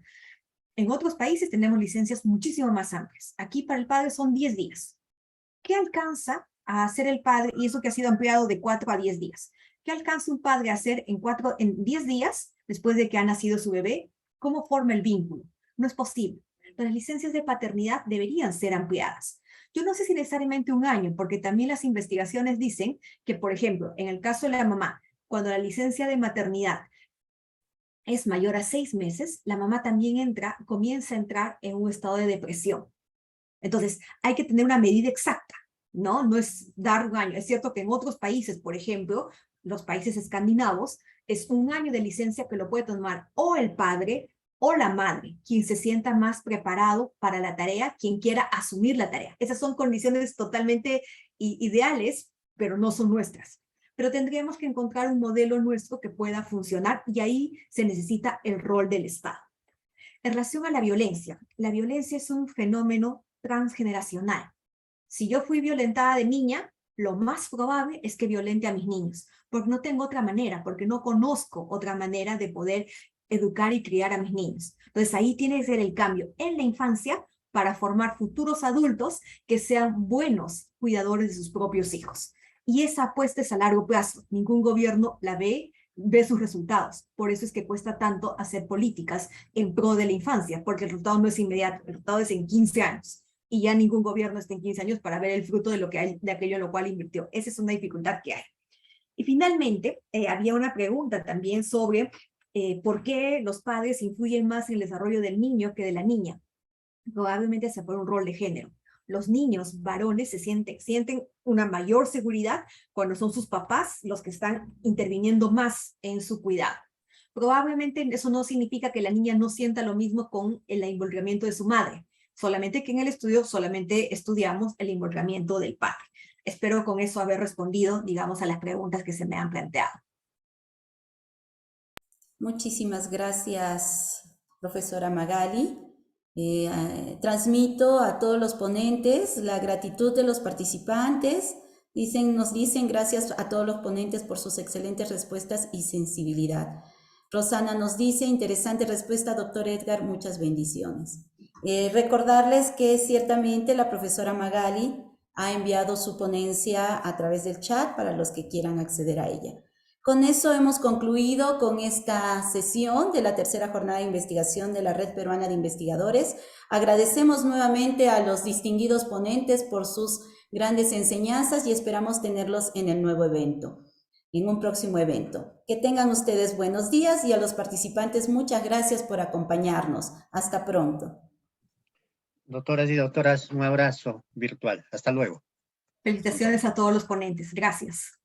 En otros países tenemos licencias muchísimo más amplias. Aquí para el padre son 10 días. ¿Qué alcanza a hacer el padre? Y eso que ha sido ampliado de 4 a 10 días. ¿Qué alcanza un padre a hacer en 10 días, después de que ha nacido su bebé? ¿Cómo forma el vínculo? No es posible. Las licencias de paternidad deberían ser ampliadas. Yo no sé si necesariamente 1 año, porque también las investigaciones dicen que, por ejemplo, en el caso de la mamá, cuando la licencia de maternidad es mayor a 6 meses, la mamá también comienza a entrar en un estado de depresión. Entonces, hay que tener una medida exacta, ¿no? No es dar 1 año. Es cierto que en otros países, por ejemplo, los países escandinavos, es 1 año de licencia que lo puede tomar o el padre o la madre, quien se sienta más preparado para la tarea, quien quiera asumir la tarea. Esas son condiciones totalmente ideales, pero no son nuestras. pero tendríamos que encontrar un modelo nuestro que pueda funcionar y ahí se necesita el rol del Estado. En relación a la violencia es un fenómeno transgeneracional. Si yo fui violentada de niña, lo más probable es que violente a mis niños, porque no tengo otra manera, porque no conozco otra manera de poder educar y criar a mis niños. Entonces ahí tiene que ser el cambio en la infancia para formar futuros adultos que sean buenos cuidadores de sus propios hijos. Y esa apuesta es a largo plazo. Ningún gobierno la ve sus resultados. Por eso es que cuesta tanto hacer políticas en pro de la infancia, porque el resultado no es inmediato, el resultado es en 15 años. Y ya ningún gobierno está en 15 años para ver el fruto de aquello en lo cual invirtió. Esa es una dificultad que hay. Y finalmente, había una pregunta también sobre por qué los padres influyen más en el desarrollo del niño que de la niña. Probablemente sea por un rol de género. Los niños varones sienten una mayor seguridad cuando son sus papás los que están interviniendo más en su cuidado. Probablemente eso no significa que la niña no sienta lo mismo con el involucramiento de su madre, solamente que en el estudio solamente estudiamos el involucramiento del padre. Espero con eso haber respondido, digamos, a las preguntas que se me han planteado. Muchísimas gracias, profesora Magali. Transmito a todos los ponentes la gratitud de los participantes. Nos dicen gracias a todos los ponentes por sus excelentes respuestas y sensibilidad. Rosana nos dice, interesante respuesta, doctor Edgar, muchas bendiciones. Recordarles que ciertamente la profesora Magali ha enviado su ponencia a través del chat para los que quieran acceder a ella. Con eso hemos concluido con esta sesión de la tercera jornada de investigación de la Red Peruana de Investigadores. Agradecemos nuevamente a los distinguidos ponentes por sus grandes enseñanzas y esperamos tenerlos en el nuevo evento, en un próximo evento. Que tengan ustedes buenos días y a los participantes muchas gracias por acompañarnos. Hasta pronto. Doctoras y doctoras, un abrazo virtual. Hasta luego. Felicitaciones a todos los ponentes. Gracias.